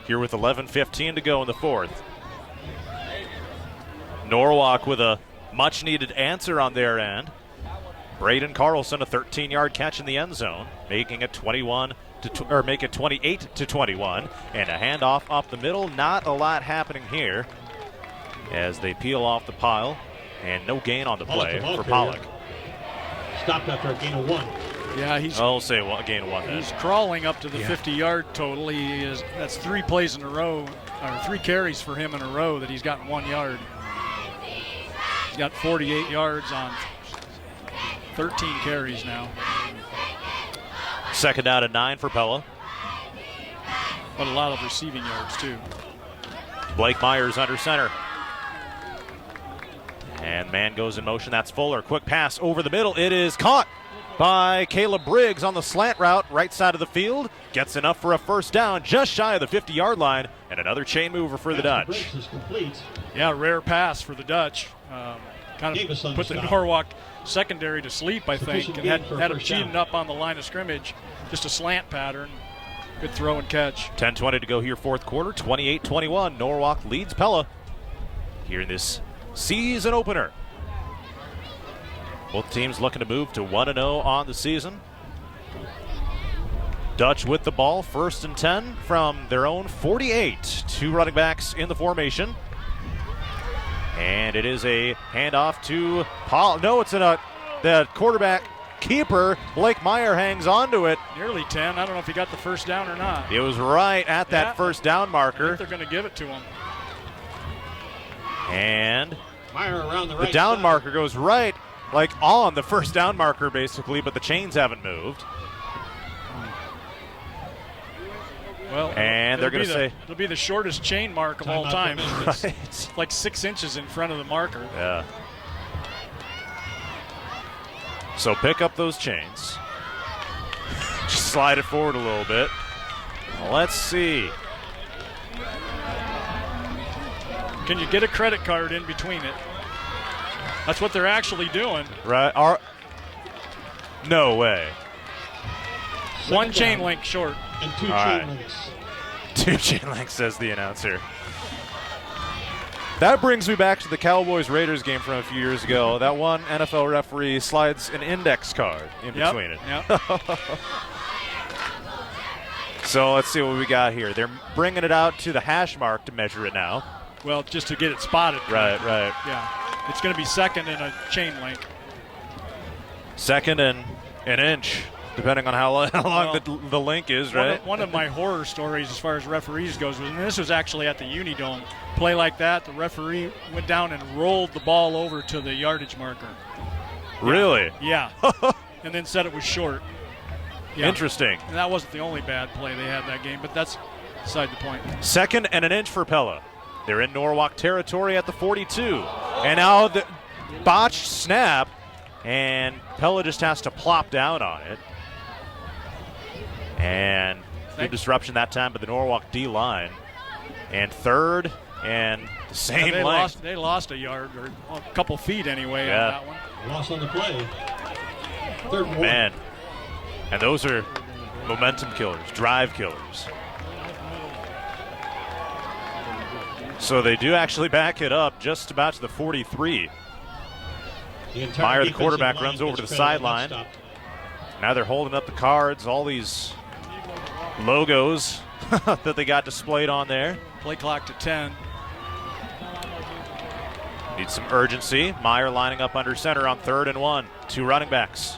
Here with 11:15 to go in the fourth. Norwalk with a much-needed answer on their end. Braden Carlson, a 13-yard catch in the end zone, making it 28 to 21, and a handoff up the middle. Not a lot happening here as they peel off the pile, and no gain on the play for Pollock. Stopped after a gain of 1. Yeah, I'll say a gain of 1 then. He's crawling up to the 50-yard total. That's 3 plays in a row, or 3 carries for him in a row that he's gotten 1 yard. He's got 48 yards on 13 carries now. Second down and 9 for Pella. But a lot of receiving yards, too. Blake Myers under center. And man goes in motion. That's Fuller. Quick pass over the middle. It is caught by Caleb Briggs on the slant route, right side of the field. Gets enough for a first down, just shy of the 50-yard line. And another chain mover for the Dutch. Yeah, rare pass for the Dutch. Kind of put the Norwalk secondary to sleep, I think, and had them cheating up on the line of scrimmage. Just a slant pattern. Good throw and catch. 10:20 to go here, fourth quarter. 28-21. Norwalk leads Pella here in this season opener. Both teams looking to move to 1-0 on the season. Dutch with the ball, 1st and 10 from their own 48. 2 running backs in the formation. And it is a handoff to Paul. No, it's the quarterback keeper. Blake Meyer hangs on to it. Nearly 10. I don't know if he got the first down or not. It was right at that first down marker. I think they're going to give it to him. And Meyer around the right down side. marker goes right, like on the first down marker basically, but the chains haven't moved. Well, and they're going to say it'll be the shortest chain mark of all time. Right. It's like 6 inches in front of the marker. Yeah. So pick up those chains. Just slide it forward a little bit. Let's see. Can you get a credit card in between it? That's what they're actually doing. Right. No way. One chain link short. And 2 All chain right. links. 2 chain links, says the announcer. That brings me back to the Cowboys-Raiders game from a few years ago. That one NFL referee slides an index card in between it. Yep. So let's see what we got here. They're bringing it out to the hash mark to measure it now. Well, just to get it spotted. Right. Yeah. It's going to be second in a chain link. Second and an inch, depending on how long the link is, right? One of my horror stories as far as referees goes, and this was actually at the Unidome. Play like that, the referee went down and rolled the ball over to the yardage marker. Really? Yeah. And then said it was short. Yeah. Interesting. And that wasn't the only bad play they had that game, but that's beside the point. Second and an inch for Pella. They're in Norwalk territory at the 42. And now the botched snap, and Pella just has to plop down on it. And good disruption that time by the Norwalk D-line. And third and the same length. They lost a yard, or a couple feet anyway on that one. Loss on the play. 3rd and 1. Man. And those are momentum killers, drive killers. So they do actually back it up just about to the 43. Meyer, the quarterback, runs over to the sideline. Now they're holding up the cards, all these logos that they got displayed on there. Play clock to 10. Needs some urgency. Meyer lining up under center on 3rd and 1. 2 running backs.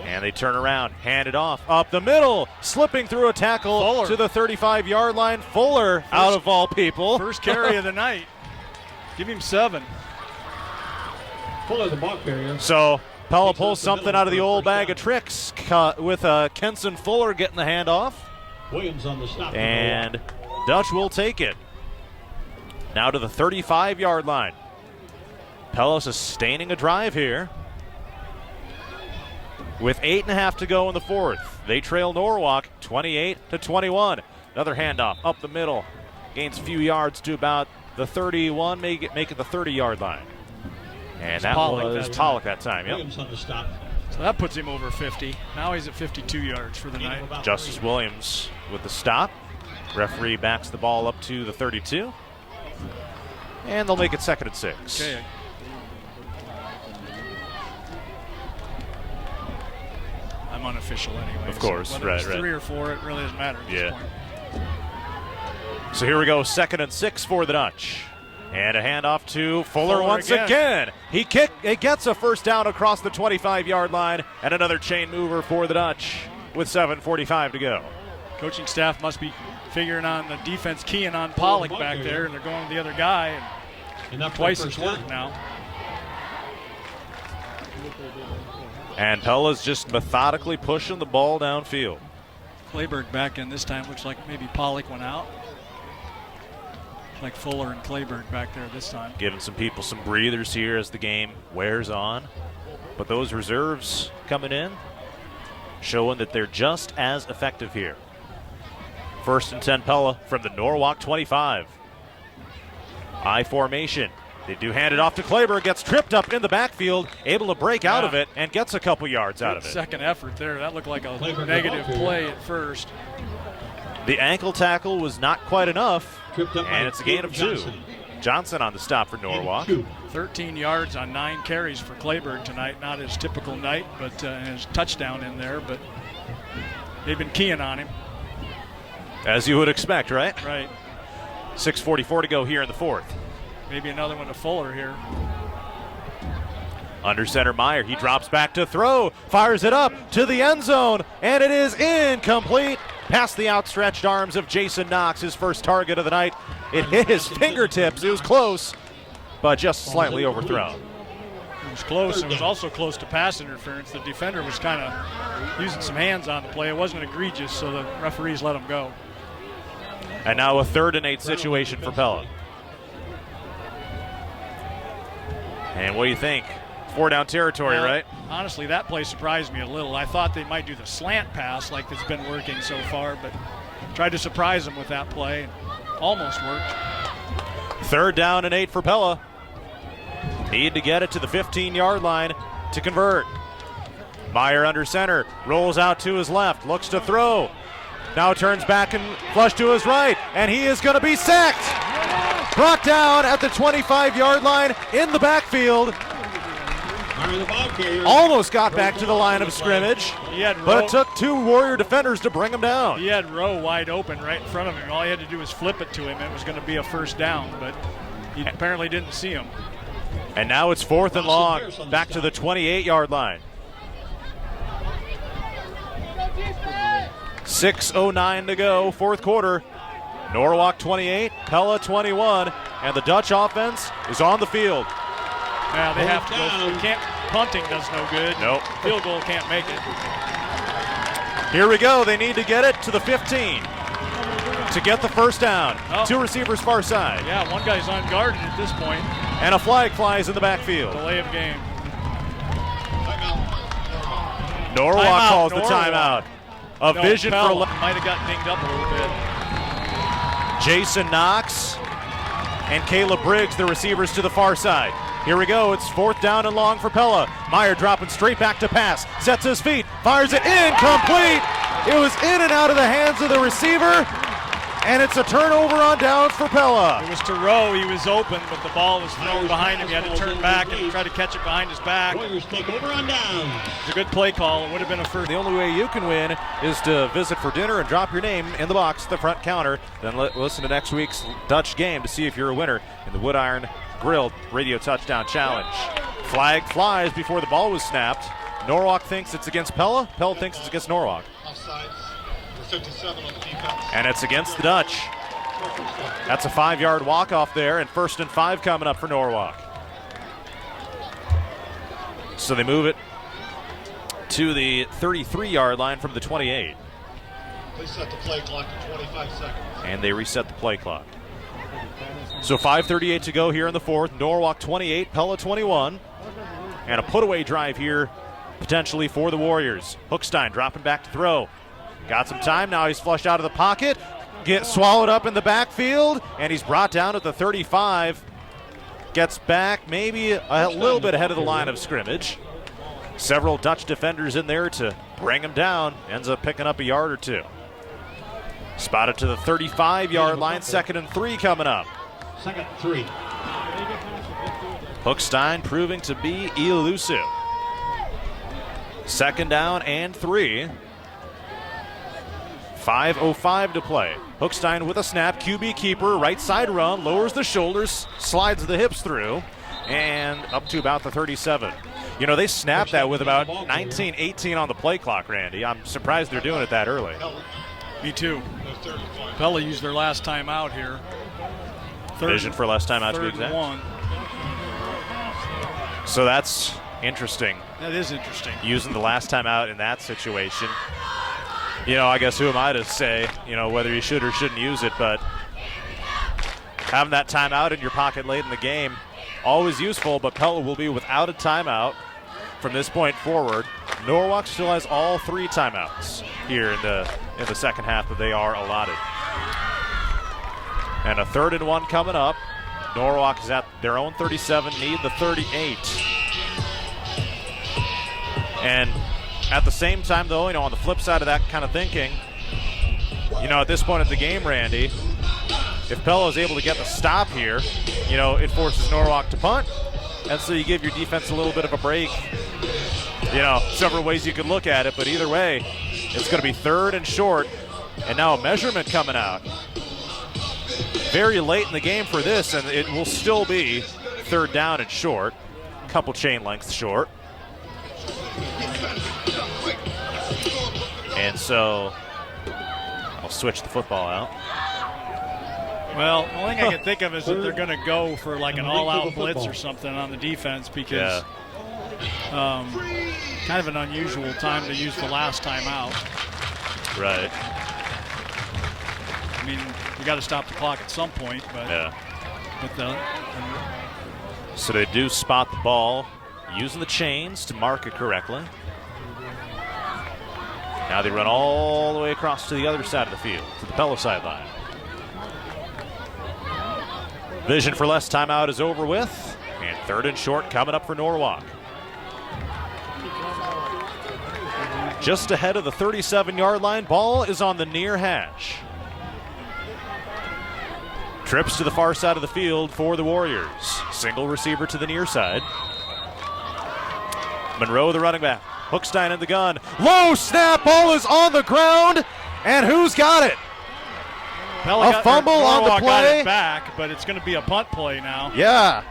And they turn around, hand it off, up the middle, slipping through a tackle Fuller. to the 35-yard line. Fuller, out of all people. First carry of the night. Give him 7. Fuller the ball carrier. So Pella pulls something out of the old bag of tricks with Kenson Fuller getting the handoff. Williams on the stop. And Dutch will take it. Now to the 35-yard line. Pella sustaining a drive here. With 8.5 to go in the fourth. They trail Norwalk 28-21. Another handoff up the middle. Gains a few yards to about the 31, make it the 30-yard line. And that was Pollock that time. Yep. Williams on the stop. So that puts him over 50. Now he's at 52 yards for the night. Justice Williams with the stop. Referee backs the ball up to the 32. And they'll make it 2nd and 6. Okay. I'm unofficial anyway. Of course, so whether it's 3 or 4, it really doesn't matter at this point. So here we go, 2nd and 6 for the Dutch. And a handoff to Fuller once again. He gets a first down across the 25-yard line, and another chain mover for the Dutch with 7:45 to go. Coaching staff must be figuring on the defense, keying on Pollock back there, and they're going to the other guy, and twice it's worked now. And Pella's just methodically pushing the ball downfield. Clayburgh back in this time. Looks like maybe Pollock went out. Like Fuller and Clayburgh back there this time. Giving some people some breathers here as the game wears on. But those reserves coming in, showing that they're just as effective here. 1st and 10 Pella from the Norwalk 25. I formation. They do hand it off to Clayburgh, gets tripped up in the backfield, able to break out of it, and gets a couple yards out of it. Second effort there. That looked like a negative play at first. The ankle tackle was not quite enough, Up and it's a gain of 2. Johnson on the stop for Norwalk. 13 yards on 9 carries for Clayburgh tonight. Not his typical night, but his touchdown in there, but they've been keying on him. As you would expect, right? Right. 6:44 to go here in the fourth. Maybe another one to Fuller here. Under center Meyer, he drops back to throw, fires it up to the end zone, and it is incomplete. Past the outstretched arms of Jason Knox, his first target of the night. It hit his fingertips. It was close, but just slightly overthrown. It was close. It was also close to pass interference. The defender was kind of using some hands on the play. It wasn't egregious, so the referees let him go. And now a 3rd and 8 situation for Pella. And what do you think? 4-down territory, right? Honestly, that play surprised me a little. I thought they might do the slant pass like it's been working so far, but tried to surprise them with that play. And almost worked. 3rd down and 8 for Pella. Need to get it to the 15-yard line to convert. Meyer under center, rolls out to his left, looks to throw. Now turns back and flush to his right, and he is going to be sacked. Brought down at the 25-yard line in the backfield. Almost got back to the line of scrimmage, but it took 2 Warrior defenders to bring him down. He had Rowe wide open right in front of him. All he had to do was flip it to him. It was going to be a first down, but he apparently didn't see him. And now it's 4th and long, back to the 28-yard line. 6:09 to go, fourth quarter. Norwalk 28, Pella 21, and the Dutch offense is on the field. Yeah, they have to go. Punting does no good. Nope. Field goal can't make it. Here we go. They need to get it to the 15 to get the first down. 2 receivers far side. Yeah, one guy's unguarded at this point. And a flag flies in the backfield. Delay of game. Norwalk calls the timeout. Vision Pella for might have got dinged up a little bit. Jason Knox and Caleb Briggs, the receivers to the far side. Here we go. It's 4th down and long for Pella. Meyer dropping straight back to pass. Sets his feet. Fires it incomplete. It was in and out of the hands of the receiver. And it's a turnover on downs for Pella. It was to Rowe. He was open, but the ball was thrown behind him. He had to turn back and try to catch it behind his back. Warriors take over on downs. It's a good play call. It would have been a first. The only way you can win is to visit for dinner and drop your name in the box at the front counter. Then listen to next week's Dutch game to see if you're a winner in the Woodiron Grilled Radio Touchdown Challenge. Flag flies before the ball was snapped. Norwalk thinks it's against Pella. Pella thinks it's against Norwalk. Offsides. 57 on the defense. And it's against the Dutch. That's a 5-yard walk-off there, and 1st and 5 coming up for Norwalk. So they move it to the 33-yard line from the 28. They set the play clock to 25 seconds. And they reset the play clock. So 5:38 to go here in the fourth. Norwalk 28, Pella 21. And a put-away drive here, potentially for the Warriors. Hookstein dropping back to throw. Got some time. Now he's flushed out of the pocket. Gets swallowed up in the backfield. And he's brought down at the 35. Gets back maybe a little bit ahead of the line of scrimmage. Several Dutch defenders in there to bring him down. Ends up picking up a yard or two. Spotted to the 35-yard line. 2nd and 3 coming up. 2nd and 3. Hookstein proving to be elusive. 2nd down and 3. 5:05 to play. Hookstein with a snap. QB keeper. Right side run. Lowers the shoulders. Slides the hips through. And up to about the 37. You know, they snapped that with about 19:18 on the play clock, Randy. I'm surprised they're doing it that early. Me too. Pella used their last time out here. Vision for last time out to be exact. 1. So that's interesting. That is interesting. Using the last time out in that situation. You know, I guess who am I to say, you know, whether you should or shouldn't use it, but having that timeout in your pocket late in the game, always useful, but Pella will be without a timeout from this point forward. Norwalk still has all 3 timeouts here in the second half that they are allotted. And a 3rd and 1 coming up. Norwalk is at their own 37, need the 38. And at the same time, though, you know, on the flip side of that kind of thinking, you know, at this point of the game, Randy, if Pella is able to get the stop here, you know, it forces Norwalk to punt. And so you give your defense a little bit of a break. You know, several ways you could look at it, but either way, it's going to be 3rd and short. And now a measurement coming out. Very late in the game for this, and it will still be 3rd down and short. Couple chain lengths short. And so I'll switch the football out. Well, the only thing I can think of is that they're going to go for like an all-out blitz or something on the defense because kind of an unusual time to use the last time out. Right. I mean, you got to stop the clock at some point, but so they do spot the ball using the chains to mark it correctly. Now they run all the way across to the other side of the field, to the Pella sideline. Vision for less timeout is over with, and 3rd and short coming up for Norwalk. Just ahead of the 37-yard line, ball is on the near hash. Trips to the far side of the field for the Warriors. Single receiver to the near side. Monroe, the running back. Hookstein in the gun. Low snap, ball is on the ground, and who's got it? Pella a fumble on the play. Got it back, but it's going to be a punt play now. Yeah.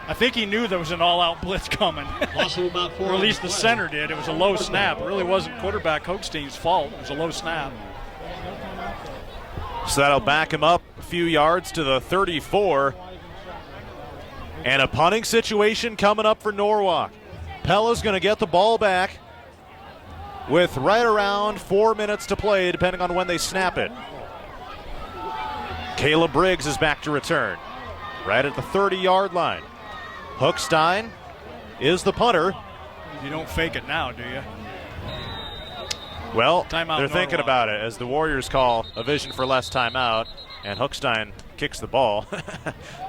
I think he knew there was an all-out blitz coming. Also about 4. Or at least the center did. It was a low snap. It really wasn't quarterback Hookstein's fault. It was a low snap. So that'll back him up a few yards to the 34. And a punting situation coming up for Norwalk. Pella's going to get the ball back with right around 4 minutes to play, depending on when they snap it. Caleb Briggs is back to return, right at the 30-yard line. Hookstein is the punter. You don't fake it now, do you? Well, Timeout they're thinking Norwalk. about it as the Warriors call a vision for less timeout, and Hookstein kicks the ball.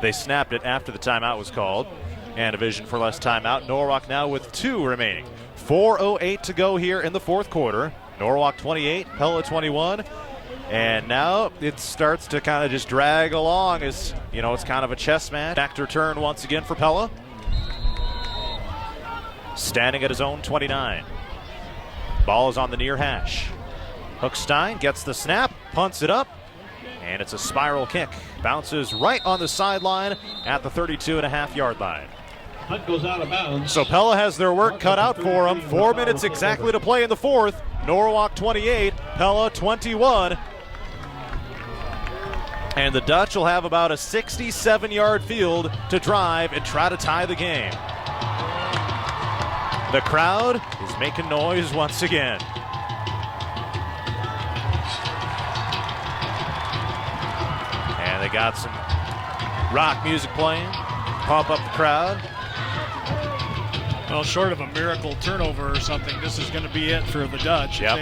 They snapped it after the timeout was called, and a vision for less timeout. Norwalk now with 2 remaining. 4:08 to go here in the fourth quarter. Norwalk 28, Pella 21. And now it starts to kind of just drag along as, you know, it's kind of a chess match. Back to return once again for Pella. Standing at his own 29. Ball is on the near hash. Hookstein gets the snap, punts it up, and it's a spiral kick. Bounces right on the sideline at the 32.5-yard line. Punt goes out of bounds. So Pella has their work cut out for them. 4 minutes exactly to play in the fourth. Norwalk 28, Pella 21. And the Dutch will have about a 67-yard field to drive and try to tie the game. The crowd is making noise once again. And they got some rock music playing, pump up the crowd. Well, short of a miracle turnover or something, this is going to be it for the Dutch. Yep.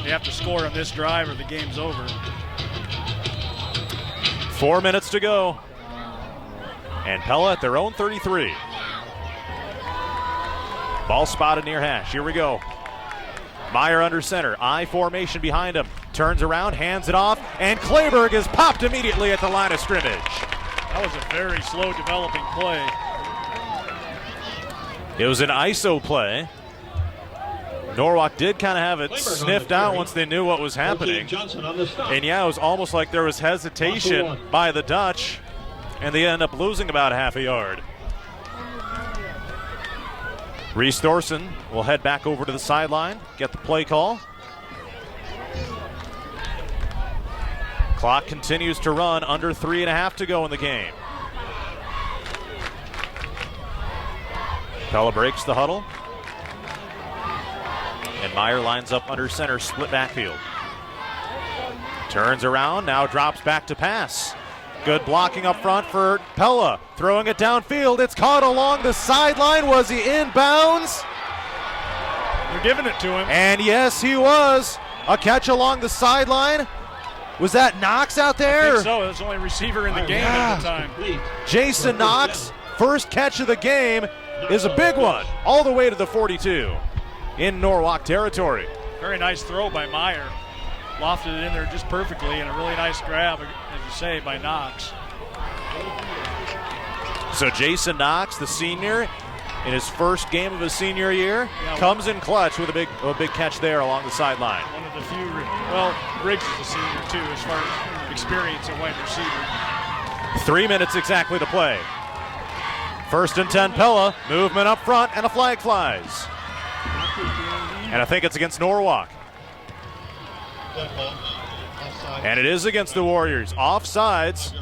They have to score on this drive or the game's over. 4 minutes to go. And Pella at their own 33. Ball spotted near hash. Here we go. Meyer under center. I formation behind him. Turns around, hands it off, and Kleberg is popped immediately at the line of scrimmage. That was a very slow developing play. It was an ISO play. Norwalk did kind of have it sniffed out once they knew what was happening. And yeah, it was almost like there was hesitation by the Dutch, and they end up losing about a half a yard. Reese Thorson will head back over to the sideline, get the play call. Clock continues to run, under 3.5 to go in the game. Pella breaks the huddle. And Meyer lines up under center, split backfield. Turns around, now drops back to pass. Good blocking up front for Pella. Throwing it downfield, it's caught along the sideline. Was he in bounds? They're giving it to him. And yes, he was. A catch along the sideline. Was that Knox out there? I think so. It was the only receiver in the game at the time. Jason Knox, first catch of the game, is a big one, all the way to the 42 in Norwalk territory. Very nice throw by Meyer. Lofted it in there just perfectly, and a really nice grab, as you say, by Knox. So Jason Knox, the senior, in his first game of his senior year, comes in clutch with a big catch there along the sideline. One of the few, well, Briggs is a senior too, as far as experience at wide receiver. 3 minutes exactly to play. 1st and 10 Pella, movement up front, and a flag flies. And I think it's against Norwalk. And it is against the Warriors. Offsides.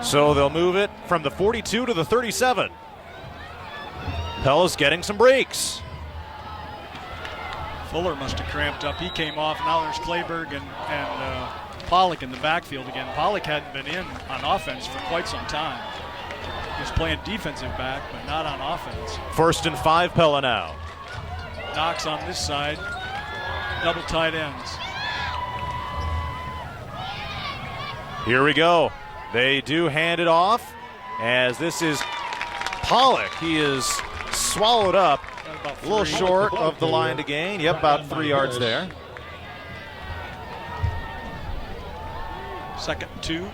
So they'll move it from the 42 to the 37. Pella's getting some breaks. Fuller must have cramped up. He came off. Now there's Kleberg and Pollock in the backfield again. Pollock hadn't been in on offense for quite some time. He was playing defensive back, but not on offense. 1st and 5 Pella now. Knox on this side. Double tight ends. Here we go. They do hand it off, as this is Pollock. He is swallowed up a little short of the line to gain. Yep, about 3 yards there. 2nd and 2.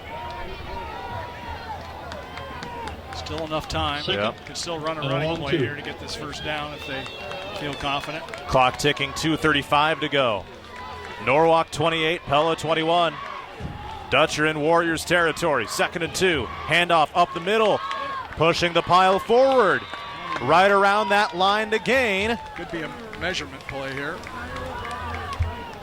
Still enough time. Yep. Can still run a running play here to get this first down if they feel confident. Clock ticking, 2:35 to go. Norwalk 28, Pella 21. Dutch are in Warriors territory. 2nd and 2. Handoff up the middle. Pushing the pile forward. Right around that line to gain. Could be a measurement play here.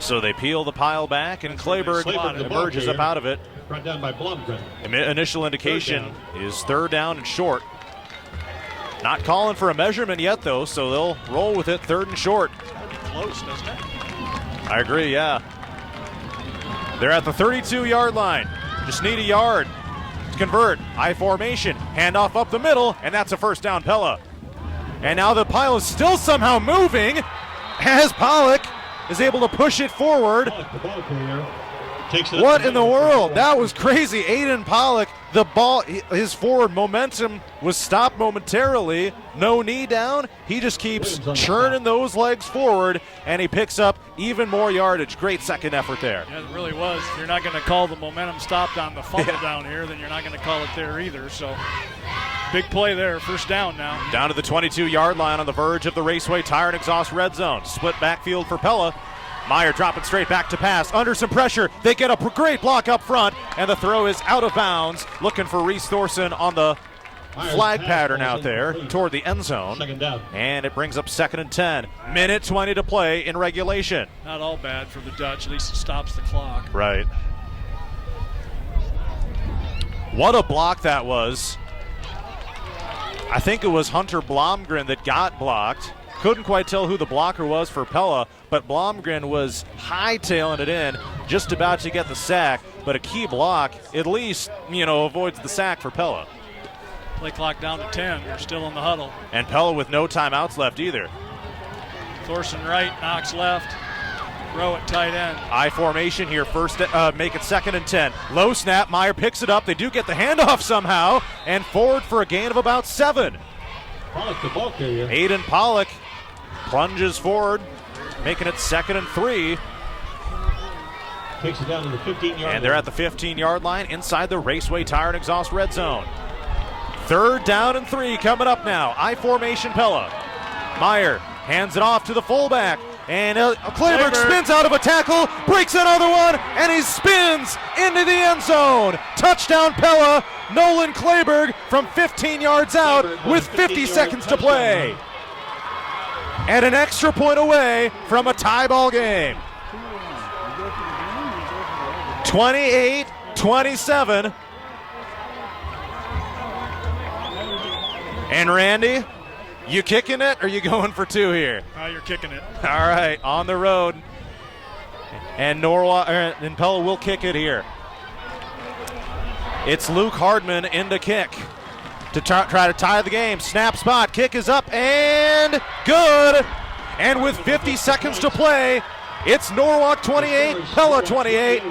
So they peel the pile back, and Kleberg emerges up out of it. Brought down by Blomgren. Initial indication is 3rd down and short. Not calling for a measurement yet, though, so they'll roll with it. 3rd and short. That'd be close, doesn't it? I agree, yeah. They're at the 32-yard line. Just need a yard to convert. I formation, handoff up the middle, and that's a 1st down Pella. And now the pile is still somehow moving as Pollock is able to push it forward. What in the world? That was crazy. Aiden Pollock, the ball, his forward momentum was stopped momentarily. No knee down. He just keeps churning those legs forward, and he picks up even more yardage. Great second effort there. Yeah, it really was. If you're not going to call the momentum stopped on the fumble down here, then you're not going to call it there either. So big play there. 1st down now. Down to the 22-yard line on the verge of the Raceway Tire and Exhaust red zone. Split backfield for Pella. Meyer dropping straight back to pass. Under some pressure, they get a great block up front, and the throw is out of bounds. Looking for Reese Thorson on the flag pattern out there toward the end zone. And it brings up 2nd and 10. Minute 20 to play in regulation. Not all bad for the Dutch. At least it stops the clock. Right. What a block that was I think it was Hunter Blomgren that got blocked. Couldn't quite tell who the blocker was for Pella, but Blomgren was hightailing it in, just about to get the sack. But a key block, at least, avoids the sack for Pella. Play clock down to 10. They're still in the huddle. And Pella with no timeouts left either. Thorson right, Knox left. Rowe at tight end. I formation here, first, make it 2nd and 10. Low snap, Meyer picks it up. They do get the handoff somehow, and forward for a gain of about 7. Pollock, the ball carrier. Aiden Pollock plunges forward, making it 2nd and 3. Takes it down to the 15-yard line. And they're at the 15-yard line inside the Raceway Tire and Exhaust red zone. 3rd down and 3 coming up now. I formation Pella. Meyer hands it off to the fullback. And Kleberg spins out of a tackle, breaks another one, and he spins into the end zone. Touchdown Pella. Nolan Kleberg from 15 yards out with 50 seconds to play. And an extra point away from a tie ball game. 28-27. And Randy, you kicking it or you going for 2 here? You're kicking it. All right, on the road. And Norwalk and Pella will kick it here. It's Luke Hardman in to kick to try to tie the game. Snap spot, kick is up and good. And with 50 seconds to play, it's Norwalk 28, Pella 28.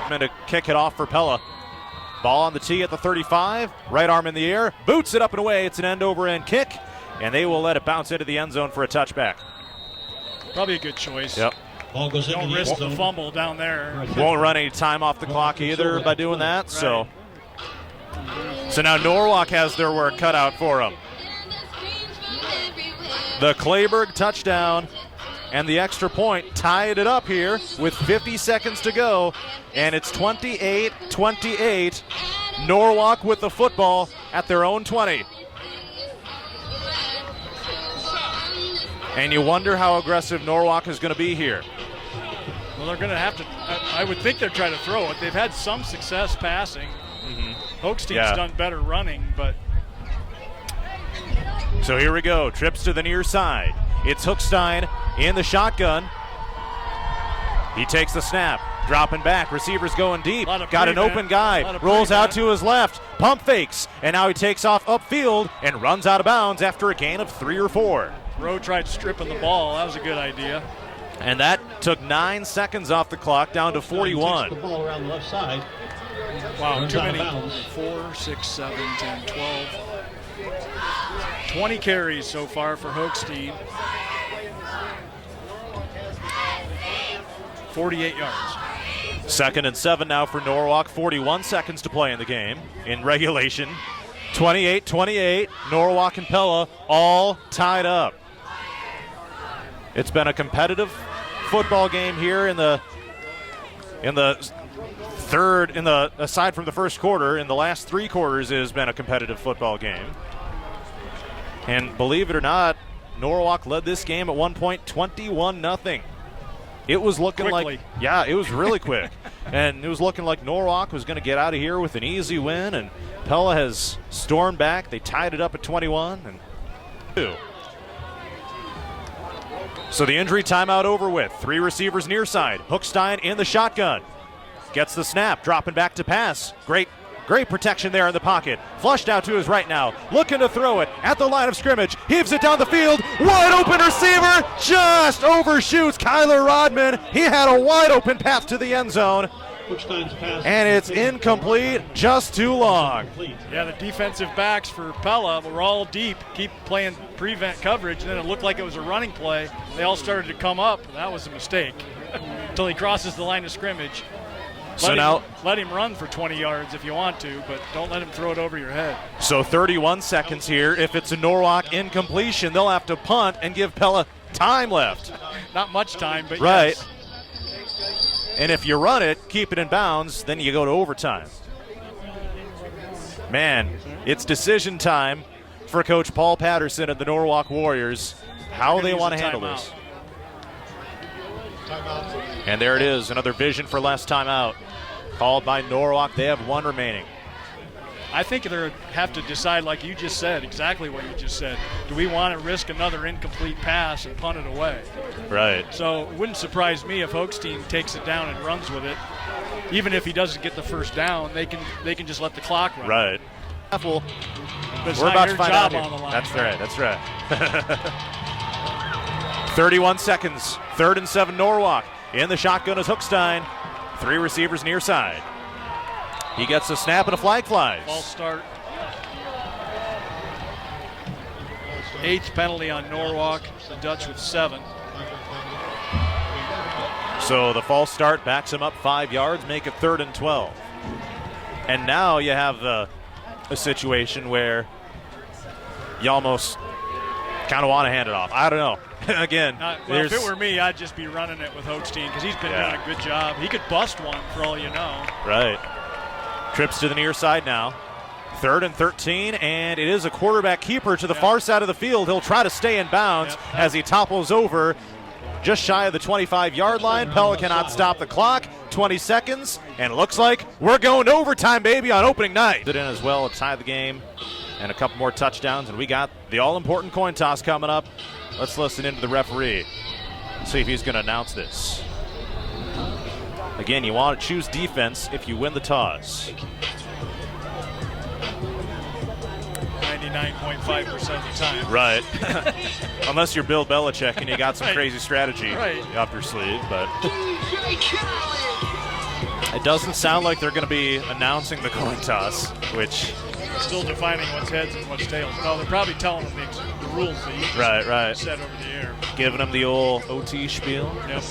And to kick it off for Pella. Ball on the tee at the 35, right arm in the air, boots it up and away. It's an end-over-end kick, and they will let it bounce into the end zone for a touchback. Probably a good choice. Yep. Ball goes into Don't the risk end the zone. fumble down there. Won't run any time off the clock either by doing that. So now Norwalk has their work cut out for them. The Kleberg touchdown and the extra point tied it up here with 50 seconds to go, and it's 28-28. Norwalk with the football at their own 20. And you wonder how aggressive Norwalk is going to be here. Well, they're going to have to. I would think they're trying to throw it. They've had some success passing. Hochstein's done better running, but. So here we go. Trips to the near side. It's Hochstein in the shotgun. He takes the snap. Dropping back. Receivers going deep. Got an open guy. Rolls out to his left. Pump fakes. And now he takes off upfield and runs out of bounds after a gain of 3 or 4. Rowe tried stripping the ball. That was a good idea. And that took 9 seconds off the clock, down to 41. Takes the ball around the left side. Wow, Runs too out of many. bounds. 4, 6, 7, 10, 12. 20 carries so far for Hochstein. 48 yards. 2nd and 7 now for Norwalk. 41 seconds to play in the game in regulation. 28-28. Norwalk and Pella all tied up. It's been a competitive football game here in the aside from the first quarter, in the last 3 quarters it has been a competitive football game. And believe it or not, Norwalk led this game at one point 21-0. It was looking Quickly. it was really quick. And it was looking like Norwalk was going to get out of here with an easy win, and Pella has stormed back. They tied it up at 21 and 2. So the injury timeout over with. 3 receivers near side. Hochstein in the shotgun. Gets the snap, dropping back to pass. Great protection there in the pocket. Flushed out to his right now. Looking to throw it at the line of scrimmage. Heaves it down the field. Wide open receiver. Just overshoots Kyler Rodman. He had a wide open path to the end zone. And it's incomplete, just too long. Yeah, the defensive backs for Pella were all deep, keep playing prevent coverage, and then it looked like it was a running play. They all started to come up. That was a mistake until he crosses the line of scrimmage. Let him run for 20 yards if you want to, but don't let him throw it over your head. So 31 seconds here. If it's a Norwalk incompletion, they'll have to punt and give Pella time left. Not much time, but right. Yes. And if you run it, keep it in bounds, then you go to overtime. Man, it's decision time for Coach Paul Patterson and the Norwalk Warriors. How they want to handle this. And there it is, another vision for less timeout. Called by Norwalk. They have 1 remaining. I think they have to decide, like you just said, exactly what you just said. Do we want to risk another incomplete pass and punt it away? Right. So it wouldn't surprise me if Hochstein takes it down and runs with it. Even if he doesn't get the first down, they can just let the clock run. Right. We're about to find out here. That's right. That's right. 31 seconds. 3rd and 7 Norwalk. In the shotgun is Hochstein. 3 receivers near side. He gets a snap and a flag flies. False start. 8th penalty on Norwalk. The Dutch with 7. So the false start backs him up 5 yards, make it 3rd and 12. And now you have a situation where you almost kind of want to hand it off. I don't know. Again, if it were me, I'd just be running it with Hochstein because he's been doing a good job. He could bust one for all you know. Right. Trips to the near side now. 3rd and 13, and it is a quarterback keeper to the far side of the field. He'll try to stay in bounds as he topples over just shy of the 25-yard line. Pella cannot stop the clock. 20 seconds, and it looks like we're going to overtime, baby, on opening night. It in as well to tie the game and a couple more touchdowns, and we got the all-important coin toss coming up. Let's listen into the referee, see if he's going to announce this. Again, you want to choose defense if you win the toss. 99.5% of the time. Right. Unless you're Bill Belichick and you got some crazy strategy up your sleeve, but it doesn't sound like they're going to be announcing the coin toss, which still defining what's heads and what's tails. No, they're probably telling them the rules that you said over the air. Giving them the old OT spiel. Yep.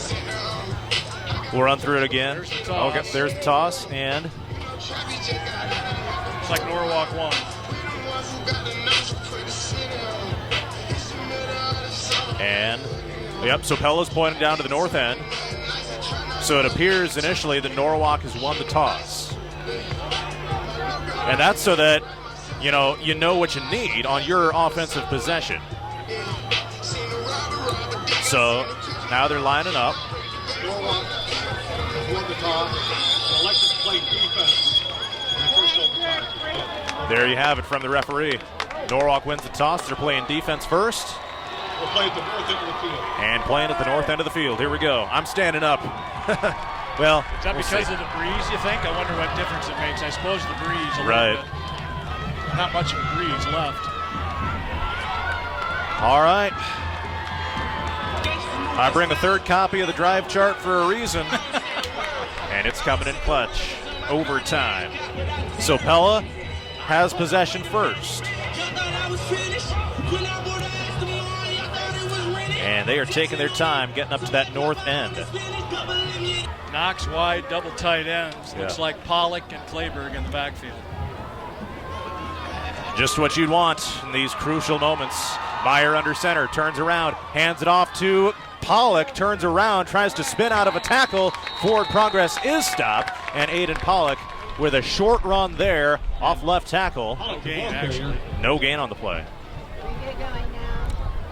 We'll run through it again. There's the toss. Okay, there's the toss, and it's like Norwalk won. And, so Pella's pointing down to the north end. So it appears initially that Norwalk has won the toss. And that's so that, you know what you need on your offensive possession. So now they're lining up. Norwalk won the toss, elected to play defense in the first overtime. There you have it from the referee. Norwalk wins the toss. They're playing defense first. We'll play at the north end of the field. And playing at the north end of the field. Here we go. I'm standing up. Well, is that because of the breeze, you think? I wonder what difference it makes. I suppose the breeze. Right. Not much of a breeze left. All right. I bring a third copy of the drive chart for a reason. And it's coming in clutch. Overtime. So Pella has possession first. And they are taking their time getting up to that north end. Knox wide, double tight ends. Looks like Pollock and Clayberg in the backfield. Just what you'd want in these crucial moments. Meyer under center, turns around, hands it off to Pollock, turns around, tries to spin out of a tackle. Forward progress is stopped, and Aiden Pollock with a short run there off left tackle. No gain, actually. No gain on the play.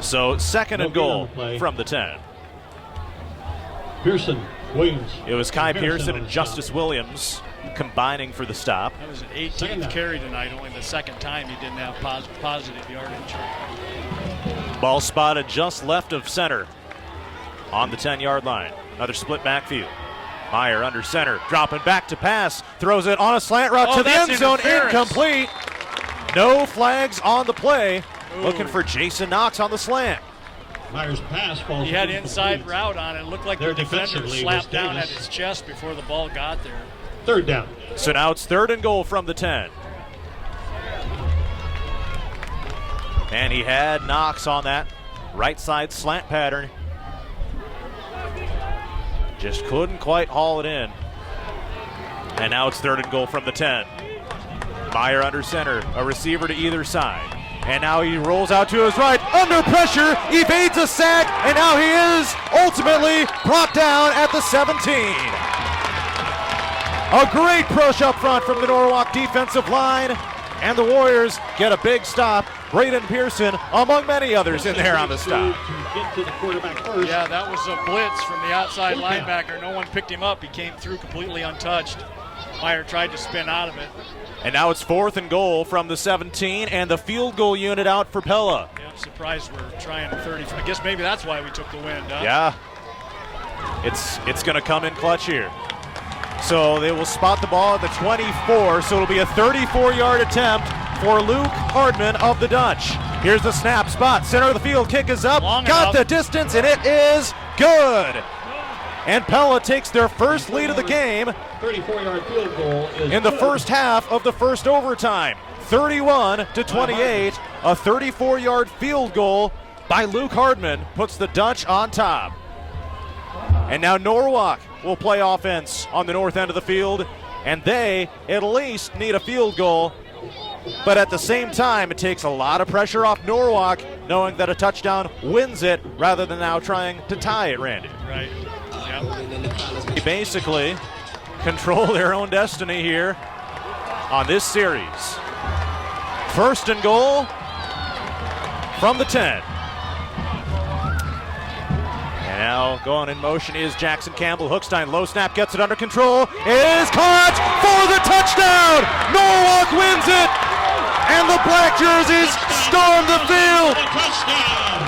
So 2nd and goal from the 10. Pearson, Williams. It was Kai Pearson and Justice Williams combining for the stop. That was an 18th carry tonight, only the second time he didn't have positive yardage. Ball spotted just left of center on the 10-yard line. Another split backfield. Meyer under center, dropping back to pass, throws it on a slant route to the end zone, incomplete. No flags on the play. Looking for Jason Knox on the slant. Meyer's pass falls. He had inside route on it. Looked like the defender slapped down at his chest before the ball got there. 3rd down. So now it's 3rd and goal from the 10. And he had Knox on that right side slant pattern. Just couldn't quite haul it in. And now it's 3rd and goal from the 10. Meyer under center, a receiver to either side. And now he rolls out to his right, under pressure, evades a sack, and now he is ultimately brought down at the 17. A great push up front from the Norwalk defensive line, and the Warriors get a big stop. Braden Pearson, among many others, in there on the stop. Yeah, that was a blitz from the outside linebacker. No one picked him up. He came through completely untouched. Meyer tried to spin out of it. And now it's 4th and goal from the 17, and the field goal unit out for Pella. Yeah, I'm surprised we're trying 30. I guess maybe that's why we took the wind, huh? Yeah. It's going to come in clutch here. So they will spot the ball at the 24, so it'll be a 34-yard attempt for Luke Hardman of the Dutch. Here's the snap, spot, center of the field, kick is up, Long got enough. the distance, and it is good. And Pella takes their first lead of the game 34-yard field goal is in the good. first half of the first overtime. 31-28, a 34-yard field goal by Luke Hardman puts the Dutch on top. And now Norwalk will play offense on the north end of the field, and they at least need a field goal. But at the same time, it takes a lot of pressure off Norwalk, knowing that a touchdown wins it rather than now trying to tie it, Randy. Right. Yep. They basically control their own destiny here on this series. 1st and goal from the 10. And now going in motion is Jackson Campbell. Hookstein, low snap, gets it under control. Is caught for the touchdown! Norwalk wins it! And the black jerseys storm the field! Touchdown!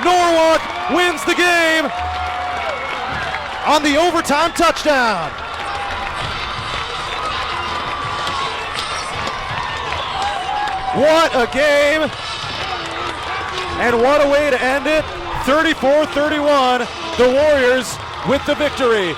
Norwalk wins the game on the overtime touchdown. What a game, and what a way to end it. 34-31, the Warriors with the victory.